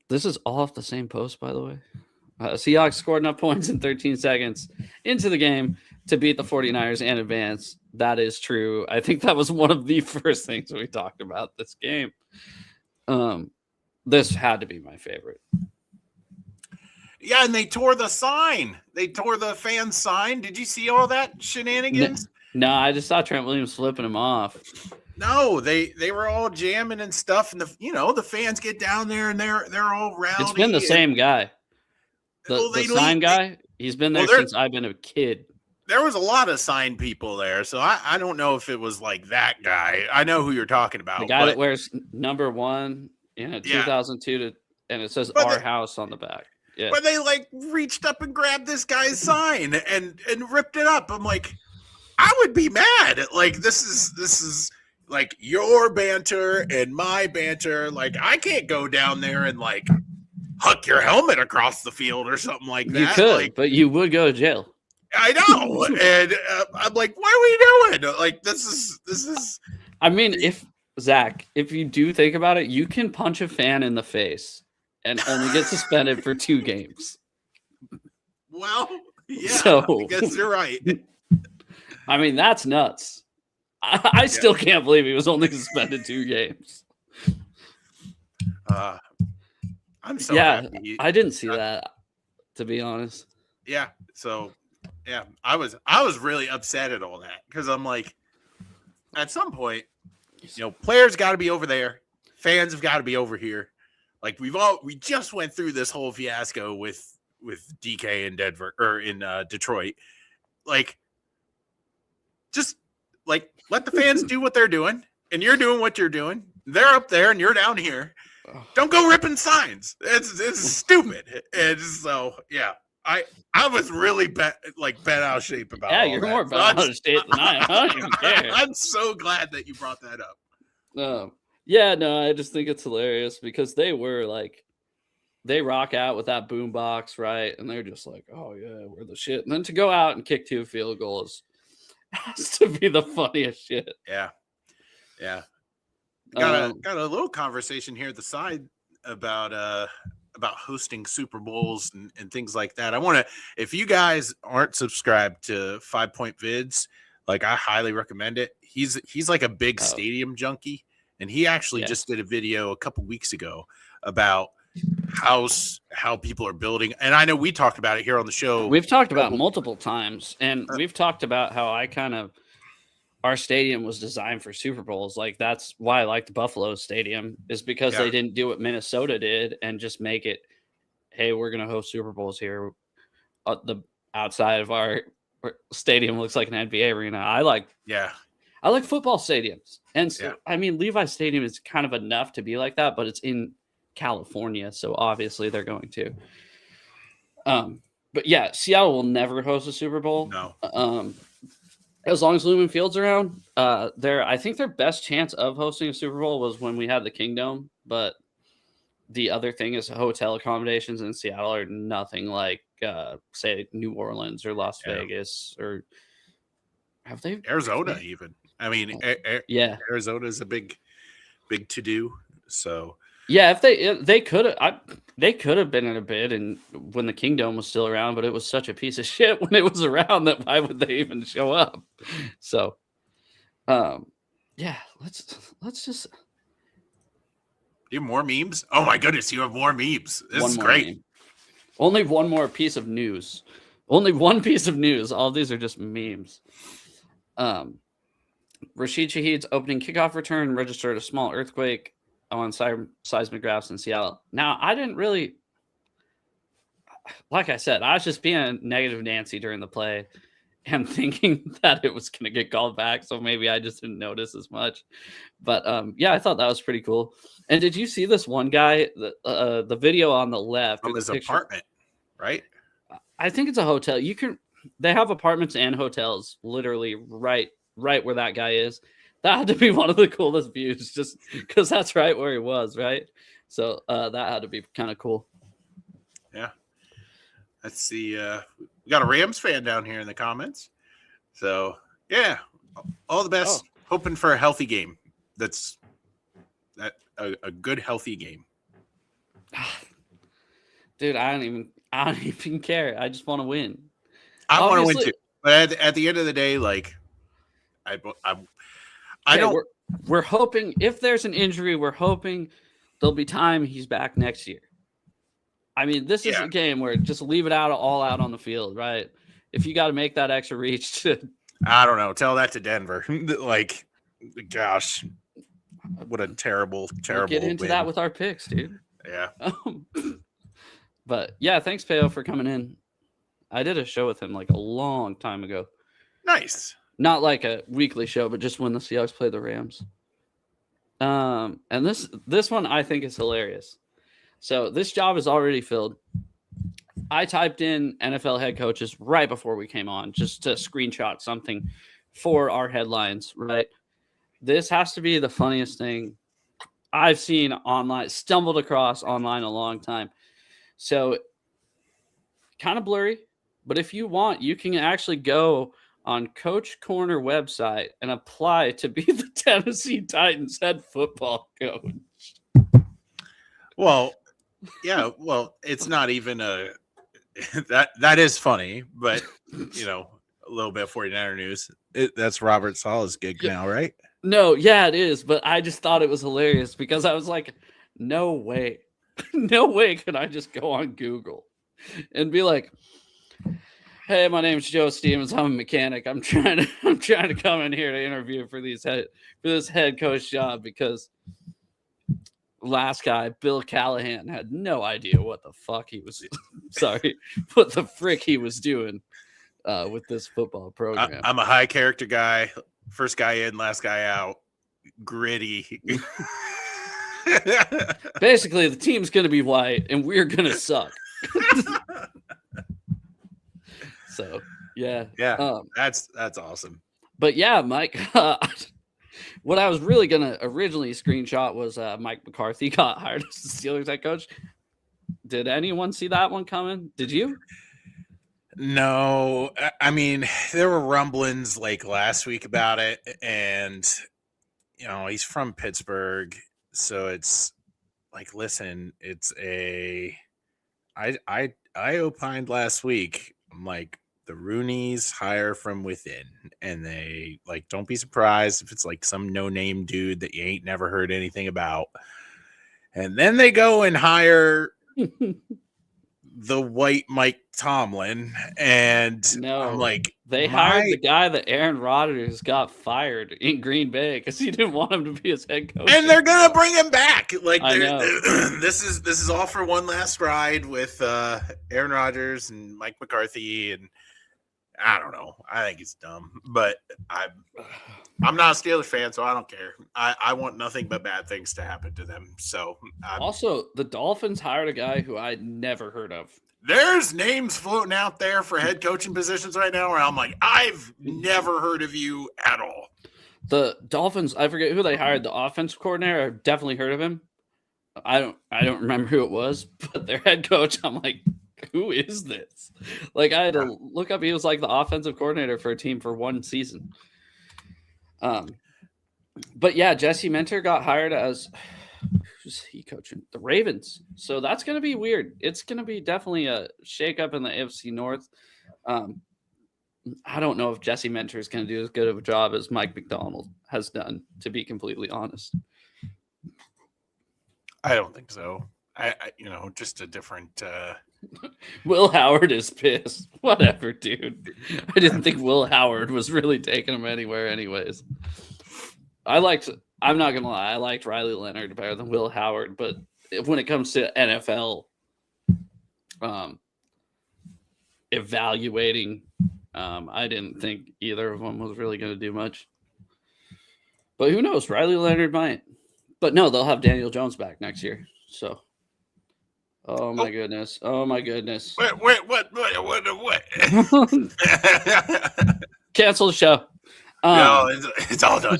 this is all off the same post, by the way. Seahawks scored enough points in 13 seconds into the game to beat the 49ers and advance. That is true. I think that was one of the first things we talked about this game. This had to be my favorite. Yeah, and they tore the sign. They tore the fan sign. Did you see all that shenanigans? No, I just saw Trent Williams flipping him off. No, they were all jamming and stuff, and the fans get down there and they're all rowdy. It's been the same guy. The sign guy, he's been there since I've been a kid. There was a lot of sign people there, so I don't know if it was like that guy. I know who you're talking about. The guy that wears number 1 in a 2002 and it says "Our House" on the back. Yeah. But they like reached up and grabbed this guy's sign and ripped it up. I'm like, I would be mad. Like this is like your banter and my banter. Like I can't go down there and like huck your helmet across the field or something like that. You could, but you would go to jail. I know, and I'm like, what are we doing? Like this is. I mean, if you do think about it, you can punch a fan in the face and only get suspended for 2 games. Well, yeah, so, I guess you're right. I mean, that's nuts. I still can't believe he was only suspended 2 games. I'm so happy. I didn't see that, to be honest. Yeah, so yeah, I was really upset at all that because I'm like, at some point, players got to be over there, fans have got to be over here. Like we just went through this whole fiasco with DK in Denver or in Detroit. Like, just like let the fans do what they're doing, and you're doing what you're doing. They're up there, and you're down here. Don't go ripping signs. It's stupid. And so yeah, I was really bent out of shape about. Yeah, you're more bent out of shape than I am. I don't even care. I'm so glad that you brought that up. Yeah, no, I just think it's hilarious because they rock out with that boombox, right? And they're just like, oh yeah, we're the shit. And then to go out and kick 2 field goals has to be the funniest shit. Yeah. Yeah. Got a little conversation here at the side about hosting Super Bowls and things like that. I want to, if you guys aren't subscribed to 5 Point Vids, like I highly recommend it. He's like a big stadium junkie, and he actually just did a video a couple weeks ago about how people are building. And I know we talked about it here on the show. We've talked about it multiple times, and we've talked about how our stadium was designed for Super Bowls. Like that's why I liked Buffalo Stadium, is because they didn't do what Minnesota did and just make it, hey, we're going to host Super Bowls here. The outside of our stadium looks like an NBA arena. I like football stadiums. And so, I mean, Levi Stadium is kind of enough to be like that, but it's in California, so obviously they're going to. But yeah, Seattle will never host a Super Bowl. No. As long as Lumen Field's around, I think their best chance of hosting a Super Bowl was when we had the Kingdom. But the other thing is hotel accommodations in Seattle are nothing like, say, New Orleans or Las Vegas, or have they Arizona even. I mean, Arizona is a big to do. So yeah, if they could have been in a bid, and when the Kingdom was still around, but it was such a piece of shit when it was around that why would they even show up? So, yeah, let's just. You have more memes? Oh my goodness, you have more memes. This is great. Meme. Only one more piece of news. Only one piece of news. All these are just memes. Rashid Shaheed's opening kickoff return registered a small earthquake on seismic graphs in Seattle. Now, I didn't really, like I said, I was just being a negative Nancy during the play and thinking that it was going to get called back, so maybe I just didn't notice as much. But yeah, I thought that was pretty cool. And did you see this one guy, the video on the left? From his apartment, right? I think it's a hotel. They have apartments and hotels literally right where that guy is. That had to be one of the coolest views, just because that's right where he was, right? So that had to be kind of cool. Yeah. Let's see. We got a Rams fan down here in the comments. So, yeah, all the best. Oh. Hoping for a healthy game. That's a good, healthy game. Dude, I don't even care. I just want to win. I want to win too. But at the end of the day, like, we're hoping if there's an injury, we're hoping there'll be time he's back next year. I mean, this is a game where just leave it all out on the field, right? If you got to make that extra reach I don't know. Tell that to Denver. Like, gosh, what a terrible we'll get into win. That with our picks, dude. Yeah. But yeah, thanks, Peo, for coming in. I did a show with him like a long time ago. Nice. Not like a weekly show, but just when the Seahawks play the Rams. And this one I think is hilarious. So this job is already filled. I typed in NFL head coaches right before we came on just to screenshot something for our headlines, right? This has to be the funniest thing I've seen online, stumbled across online a long time. So kind of blurry, but if you want, you can actually go on Coach Corner website and apply to be the Tennessee Titans head football coach. Well, yeah, it's not even that is funny, but a little bit of 49er news. That's Robert Saleh's gig now, right? No, yeah, it is, but I just thought it was hilarious because I was like, no way. No way could I just go on Google and be like, hey, my name's Joe Stevens. I'm a mechanic. I'm trying to come in here to interview for this head coach job because last guy, Bill Callahan, had no idea what the fuck he was what the frick he was doing with this football program. I'm a high character guy. First guy in, last guy out. Gritty. Basically, the team's going to be white and we're going to suck. So, yeah. Yeah. That's awesome. But yeah, Mike, what I was really going to originally screenshot was Mike McCarthy got hired as the Steelers head coach. Did anyone see that one coming? Did you? No. I mean, there were rumblings like last week about it, and he's from Pittsburgh, so it's like, listen, it's I opined last week. I'm like, the Rooneys hire from within, and they don't be surprised if it's like some no-name dude that you ain't never heard anything about. And then they go and hire the white Mike Tomlin, and I'm like, they hired the guy that Aaron Rodgers got fired in Green Bay because he didn't want him to be his head coach. And they're gonna bring him back. Like, this is all for one last ride with Aaron Rodgers and Mike McCarthy, and I don't know. I think it's dumb, but I'm not a Steelers fan, so I don't care. I want nothing but bad things to happen to them. So also, the Dolphins hired a guy who I'd never heard of. There's names floating out there for head coaching positions right now where I'm like, I've never heard of you at all. The Dolphins, I forget who they hired. The offensive coordinator, I've definitely heard of him. I don't remember who it was, but their head coach, I'm like, who is this? Like, I had to look up. He was like the offensive coordinator for a team for one season. But yeah, Jesse Minter got hired as, who's he coaching? The Ravens. So that's going to be weird. It's going to be definitely a shakeup in the AFC North. I don't know if Jesse Minter is going to do as good of a job as Mike McDonald has done, to be completely honest. I don't think so. I just a different. Will Howard is pissed. Whatever, dude. I didn't think Will Howard was really taking him anywhere, anyways. I'm not gonna lie, I liked Riley Leonard better than Will Howard, but when it comes to NFL, evaluating, I didn't think either of them was really going to do much. But who knows? Riley Leonard might. But no, they'll have Daniel Jones back next year. So, oh my goodness. Wait, what? Cancel the show. No, it's all done.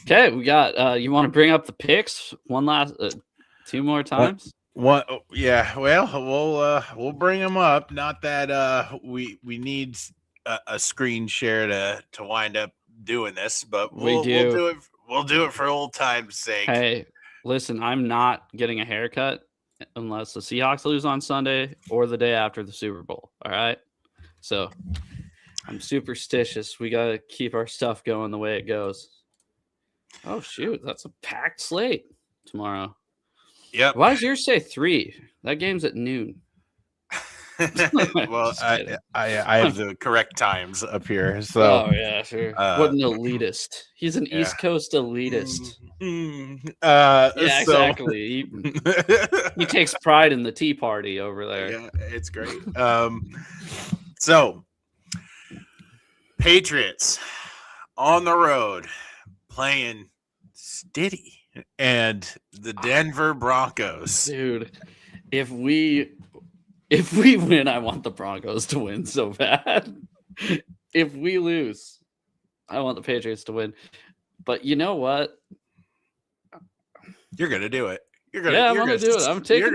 Okay, we got. You want to bring up the picks one last, two more times? What? Yeah. Well, we'll bring them up. Not that we need a screen share to wind up doing this, but we'll do it. We'll do it for old time's sake. Hey, listen, I'm not getting a haircut unless the Seahawks lose on Sunday or the day after the Super Bowl. All right. So I'm superstitious. We got to keep our stuff going the way it goes. Oh, shoot. That's a packed slate tomorrow. Yep. Why does yours say 3? That game's at noon. Well, I have the correct times up here. So, oh yeah, sure. What an elitist! He's an East Coast elitist. Yeah, exactly. He takes pride in the Tea Party over there. Yeah, it's great. So, Patriots on the road playing Stiddy and the Denver Broncos. Dude, if we win, I want the Broncos to win so bad. If we lose, I want the Patriots to win. But you know what? You're gonna do it. I'm gonna do it. I'm taking.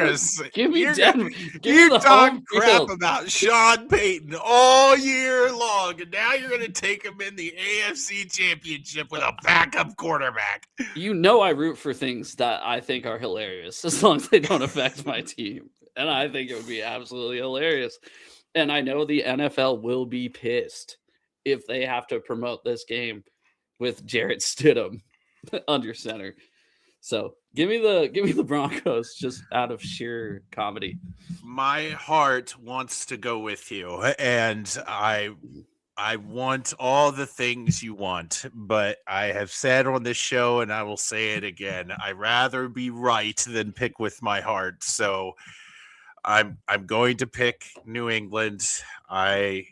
Give me Denver. You talk crap about Sean Payton all year long, and now you're gonna take him in the AFC Championship with a backup quarterback. You know I root for things that I think are hilarious, as long as they don't affect my team. And I think it would be absolutely hilarious. And I know the NFL will be pissed if they have to promote this game with Jarrett Stidham under center. So give me the Broncos just out of sheer comedy. My heart wants to go with you, and I want all the things you want, but I have said on this show, and I will say it again, I'd rather be right than pick with my heart. So I'm going to pick New England. I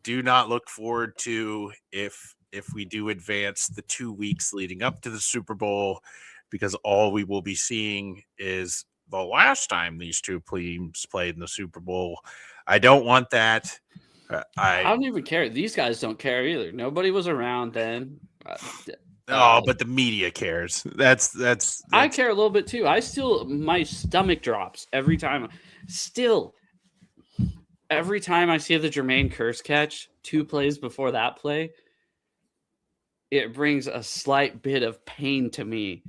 do not look forward to if we do advance the 2 weeks leading up to the Super Bowl, because all we will be seeing is the last time these two teams played in the Super Bowl. I don't want that. I don't even care. These guys don't care either. Nobody was around then. But the media cares. That's I care a little bit too. My stomach drops every time. Still, every time I see the Jermaine Kearse catch 2 plays before that play, it brings a slight bit of pain to me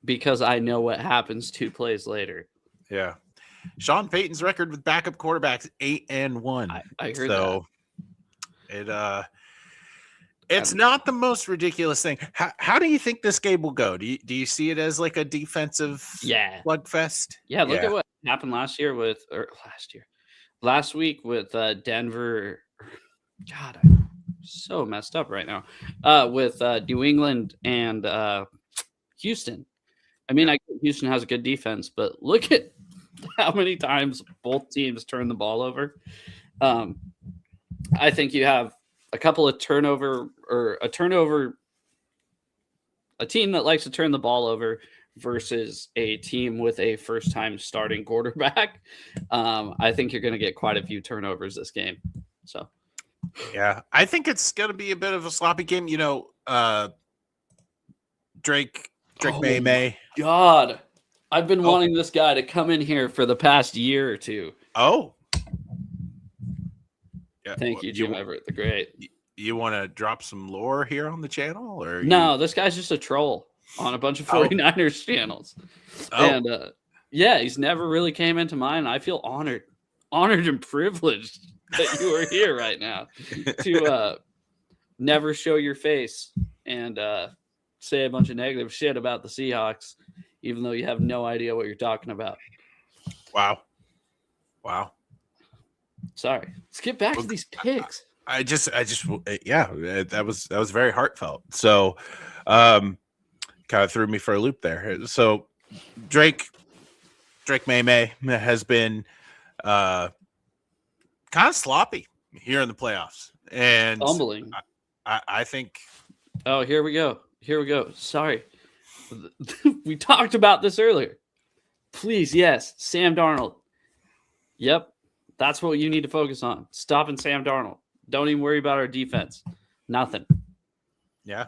because I know what happens 2 plays later. Yeah. Sean Payton's record with backup quarterbacks 8-1. I heard that. It's not the most ridiculous thing. How do you think this game will go? Do you see it as like a defensive slugfest? Yeah, look at what happened last week with Denver. God, I'm so messed up right now. With New England and Houston. I mean, I think Houston has a good defense, but look at how many times both teams turn the ball over. I think you have a couple of turnover a team that likes to turn the ball over versus a team with a first-time starting quarterback, I think you're going to get quite a few turnovers this game. So, yeah, I think it's going to be a bit of a sloppy game. Drake May. God, I've been wanting this guy to come in here for the past year or two. Oh, yeah. Thank you, Jim Everett, the great. You want to drop some lore here on the channel, or no? This guy's just a troll on a bunch of 49ers channels, and he's never really came into mine. I feel honored and privileged that you are here right now to never show your face and say a bunch of negative shit about the Seahawks, even though you have no idea what you're talking about. Wow. Sorry. Let's get back to these picks. That was very heartfelt. So, kind of threw me for a loop there. So, Drake May has been kind of sloppy here in the playoffs, and fumbling. I think. Oh, here we go. Sorry, we talked about this earlier. Please, yes, Sam Darnold. Yep, that's what you need to focus on. Stopping Sam Darnold. Don't even worry about our defense. Nothing. Yeah.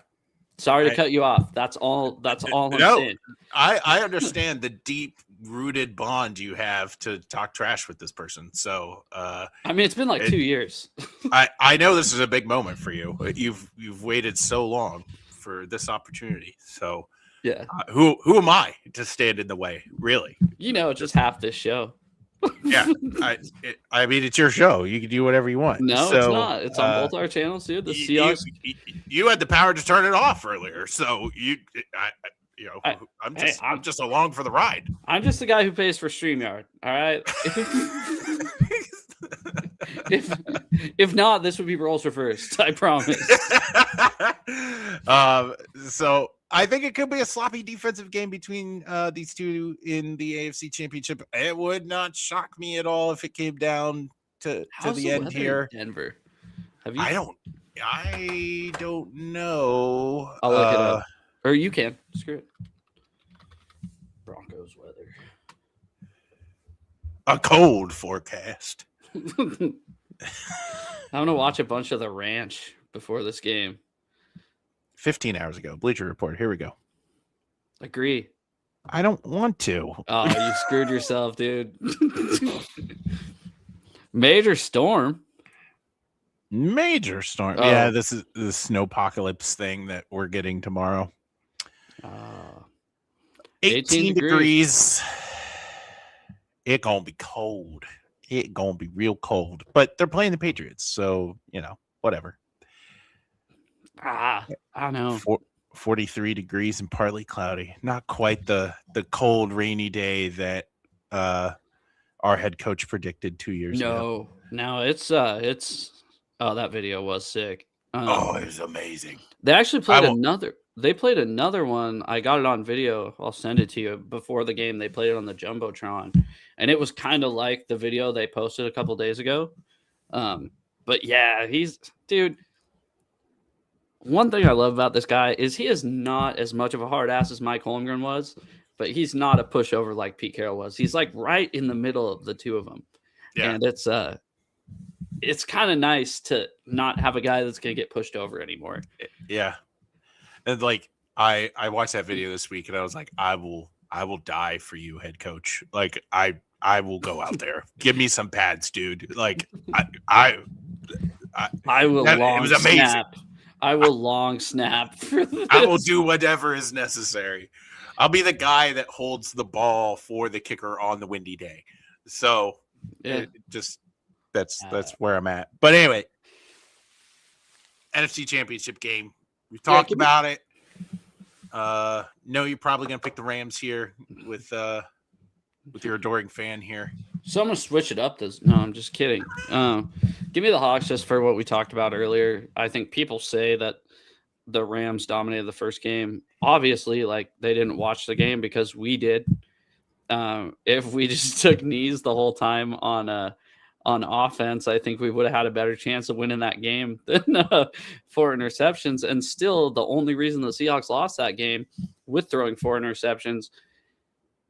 Sorry to cut you off. That's all I'm saying. I understand the deep-rooted bond you have to talk trash with this person. So, it's been like 2 years. I know this is a big moment for you. You've waited so long for this opportunity. So, yeah. Who am I to stand in the way? Really? Just half this show. Yeah, it's your show. You can do whatever you want. No, it's not. It's on both our channels, dude. The Seahawks. You had the power to turn it off earlier, so I'm just along for the ride. I'm just the guy who pays for StreamYard. All right. If not, this would be roles reversed. I promise. So I think it could be a sloppy defensive game between these two in the AFC Championship. It would not shock me at all if it came down to the end here. Denver. I don't know. I'll look it up. Or you can. Screw it. Broncos weather. A cold forecast. I'm going to watch a bunch of The Ranch before this game. 15 hours ago. Bleacher Report. Here we go. Agree. I don't want to. Oh, you screwed yourself, dude. Major storm. Yeah, this is the snowpocalypse thing that we're getting tomorrow. 18 degrees. It's going to be cold. It's going to be real cold. But they're playing the Patriots, so, whatever. I don't know. 43 degrees and partly cloudy. Not quite the cold, rainy day that our head coach predicted 2 years ago. No, it's that video was sick. It was amazing. They actually played another one. I got it on video. I'll send it to you. Before the game, they played it on the Jumbotron, and it was kind of like the video they posted a couple days ago. But yeah, dude. One thing I love about this guy is he is not as much of a hard ass as Mike Holmgren was, but he's not a pushover like Pete Carroll was. He's like right in the middle of the two of them. Yeah. And it's kind of nice to not have a guy that's going to get pushed over anymore. Yeah. And like, I watched that video this week and I was like, I will die for you, head coach. Like I will go out there. Give me some pads, dude. Like I will long it was amazing. Snap. I will long snap for this. I will do whatever is necessary. I'll be the guy that holds the ball for the kicker on the windy day. So that's where I'm at. But anyway, NFC Championship game. We've talked about it. No, you're probably gonna pick the Rams here with your adoring fan here. So I'm gonna switch it up. No, I'm just kidding. Give me the Hawks just for what we talked about earlier. I think people say that the Rams dominated the first game. Obviously, like they didn't watch the game because we did. If we just took knees the whole time on on offense, I think we would have had a better chance of winning that game than 4 interceptions. And still, the only reason the Seahawks lost that game with throwing 4 interceptions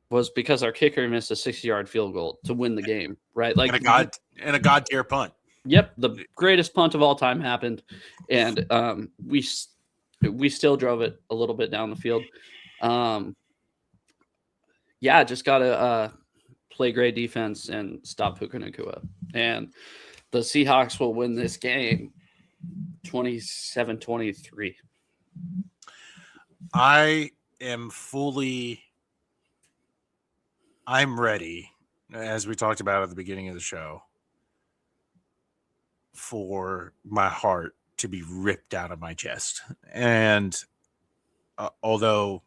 was because our kicker missed a 60-yard field goal to win the game, right? Like and a god tier punt. Yep, the greatest punt of all time happened, and we still drove it a little bit down the field. Just gotta play great defense and stop Puka Nacua. And the Seahawks will win this game 27-23. I'm ready, as we talked about at the beginning of the show, for my heart to be ripped out of my chest. And although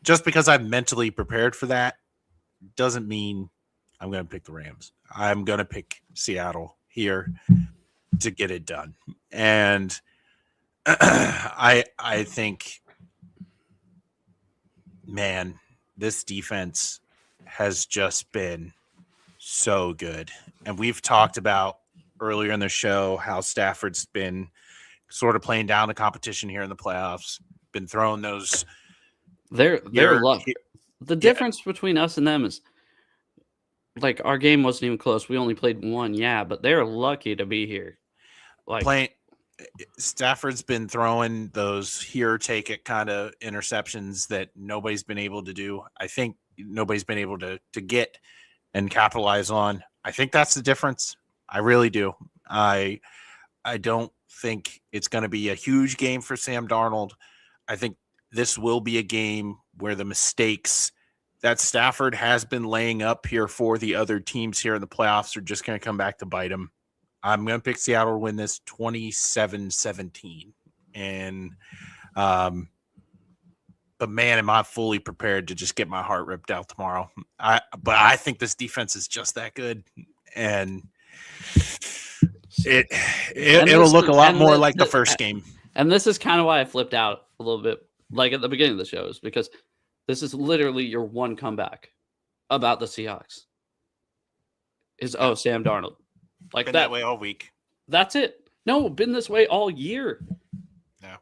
just because I'm mentally prepared for that doesn't mean I'm going to pick the Rams. I'm going to pick Seattle here to get it done. And I think, man, this defense has just been so good. And we've talked about earlier in the show how Stafford's been sort of playing down the competition here in the playoffs, been throwing those. They're lucky. The difference between us and them is, like, our game wasn't even close. We only played one, but they're lucky to be here. Stafford's been throwing those here, take it kind of interceptions that nobody's been able to do. I think nobody's been able to get and capitalize on. I think that's the difference. I really do. I don't think it's going to be a huge game for Sam Darnold. I think this will be a game where the mistakes that Stafford has been laying up here for the other teams here in the playoffs are just going to come back to bite him. I'm going to pick Seattle to win this 27-17. And, but man, am I fully prepared to just get my heart ripped out tomorrow. But I think this defense is just that good. And it'll look a lot more like the first game. And this is kind of why I flipped out a little bit, like at the beginning of the show, is because this is literally your one comeback about the Seahawks. Sam Darnold. Like that way all week. That's it. No, been this way all year. Yeah.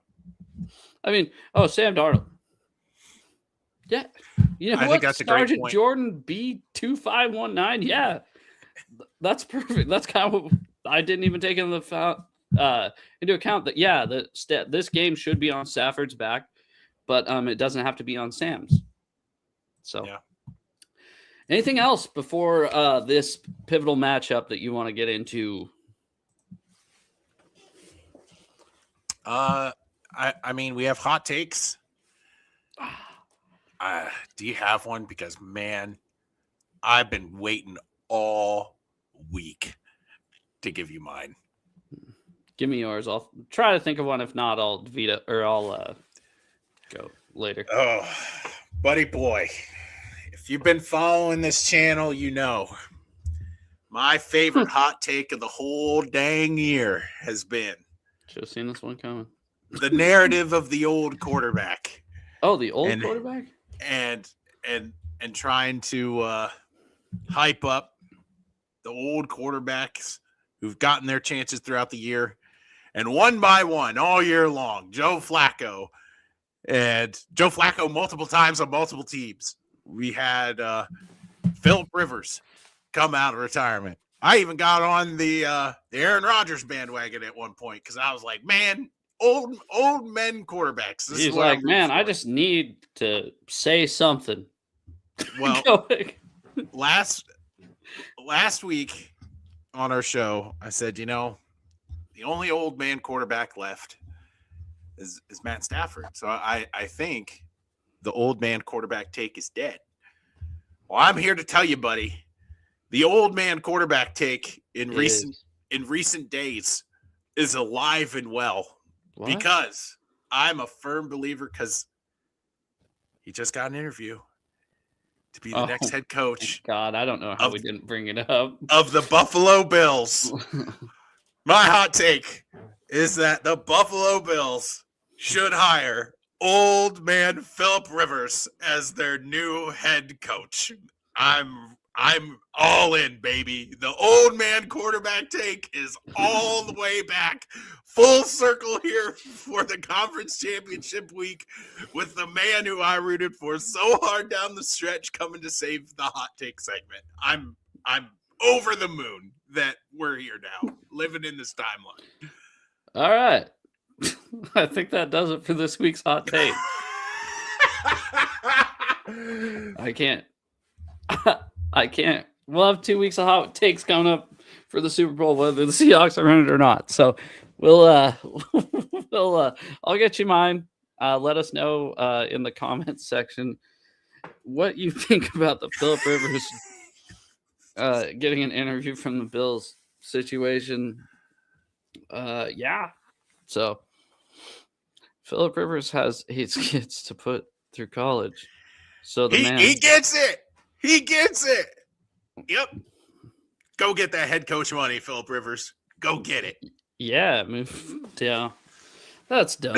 I mean, Sam Darnold. Yeah. You know I think that's a great point. Jordan B2519. Yeah. That's perfect. That's kind of what I didn't even take into account that this game should be on Stafford's back, but it doesn't have to be on Sam's. So yeah. Anything else before this pivotal matchup that you want to get into? I mean, we have hot takes. Do you have one? Because, man, I've been waiting all week to give you mine. Give me yours. I'll try to think of one. If not, I'll go later. Oh, buddy boy. If you've been following this channel, you know my favorite hot take of the whole dang year has been. Should have seen this one coming. The narrative of the old quarterback. Oh, the old quarterback? And trying to hype up the old quarterbacks who've gotten their chances throughout the year. And one by one, all year long, Joe Flacco multiple times on multiple teams. We had Phillip Rivers come out of retirement. I even got on the Aaron Rodgers bandwagon at one point because I was like, man, old men quarterbacks. He's like, man, I just need to say something. Well, last week on our show, I said, the only old man quarterback left is Matt Stafford. So I think the old man quarterback take is dead. Well, I'm here to tell you, buddy, the old man quarterback take in recent days is alive and well. What? Because I'm a firm believer because he just got an interview to be the next head coach. God, I don't know how we didn't bring it up. Of the Buffalo Bills. My hot take is that the Buffalo Bills should hire old man Phillip Rivers as their new head coach. I'm I'm all in, baby. The old man quarterback take is all the way back. Full circle here for the conference championship week with the man who I rooted for so hard down the stretch coming to save the hot take segment. I'm over the moon that we're here now, living in this timeline. All right. I think that does it for this week's hot take. I can't. We'll have 2 weeks of hot takes coming up for the Super Bowl, whether the Seahawks are in it or not. So I'll get you mine. Let us know in the comments section what you think about the Phillip Rivers getting an interview from the Bills situation. Yeah. So Phillip Rivers has 8 kids to put through college. So he gets it. He gets it. Yep. Go get that head coach money, Phillip Rivers. Go get it. Yeah, yeah. That's dumb.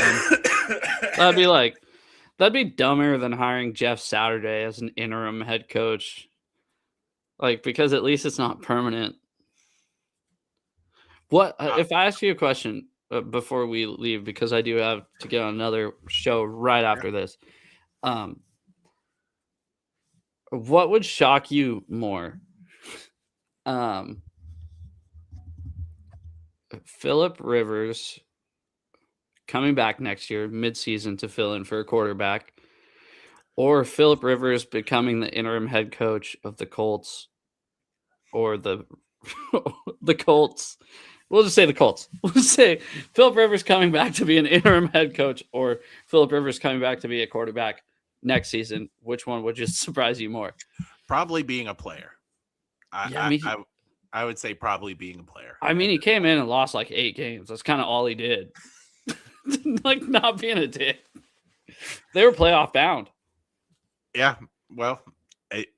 That'd be dumber than hiring Jeff Saturday as an interim head coach. Because at least it's not permanent. What if I ask you a question before we leave, because I do have to get on another show right after this. What would shock you more? Phillip Rivers coming back next year, midseason, to fill in for a quarterback, or Phillip Rivers becoming the interim head coach of the Colts, or the Colts. We'll just say the Colts. We'll just say Phillip Rivers coming back to be an interim head coach, or Phillip Rivers coming back to be a quarterback next season. Which one would just surprise you more? Probably being a player. I would say probably being a player. I mean, he came in and lost 8 games. That's kind of all he did. Not being a dick. They were playoff bound. Yeah, well,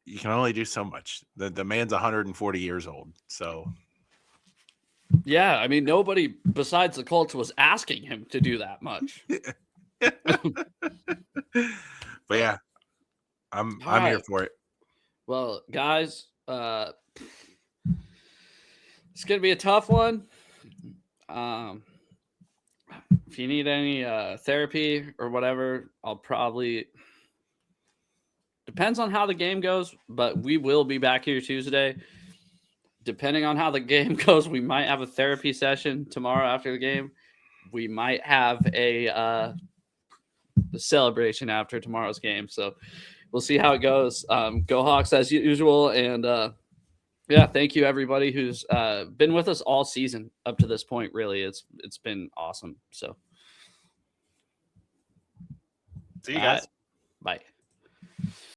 you can only do so much. The man's 140 years old, so. Yeah, I mean, nobody besides the Colts was asking him to do that much. But yeah, I'm here for it. Well, guys, it's gonna be a tough one. If you need any therapy or whatever, I'll probably, depends on how the game goes, but we will be back here Tuesday. Depending on how the game goes, we might have a therapy session tomorrow after the game. We might have a celebration after tomorrow's game. So we'll see how it goes. Go Hawks as usual. And thank you everybody who's been with us all season up to this point. Really, it's been awesome. So see you guys. Bye.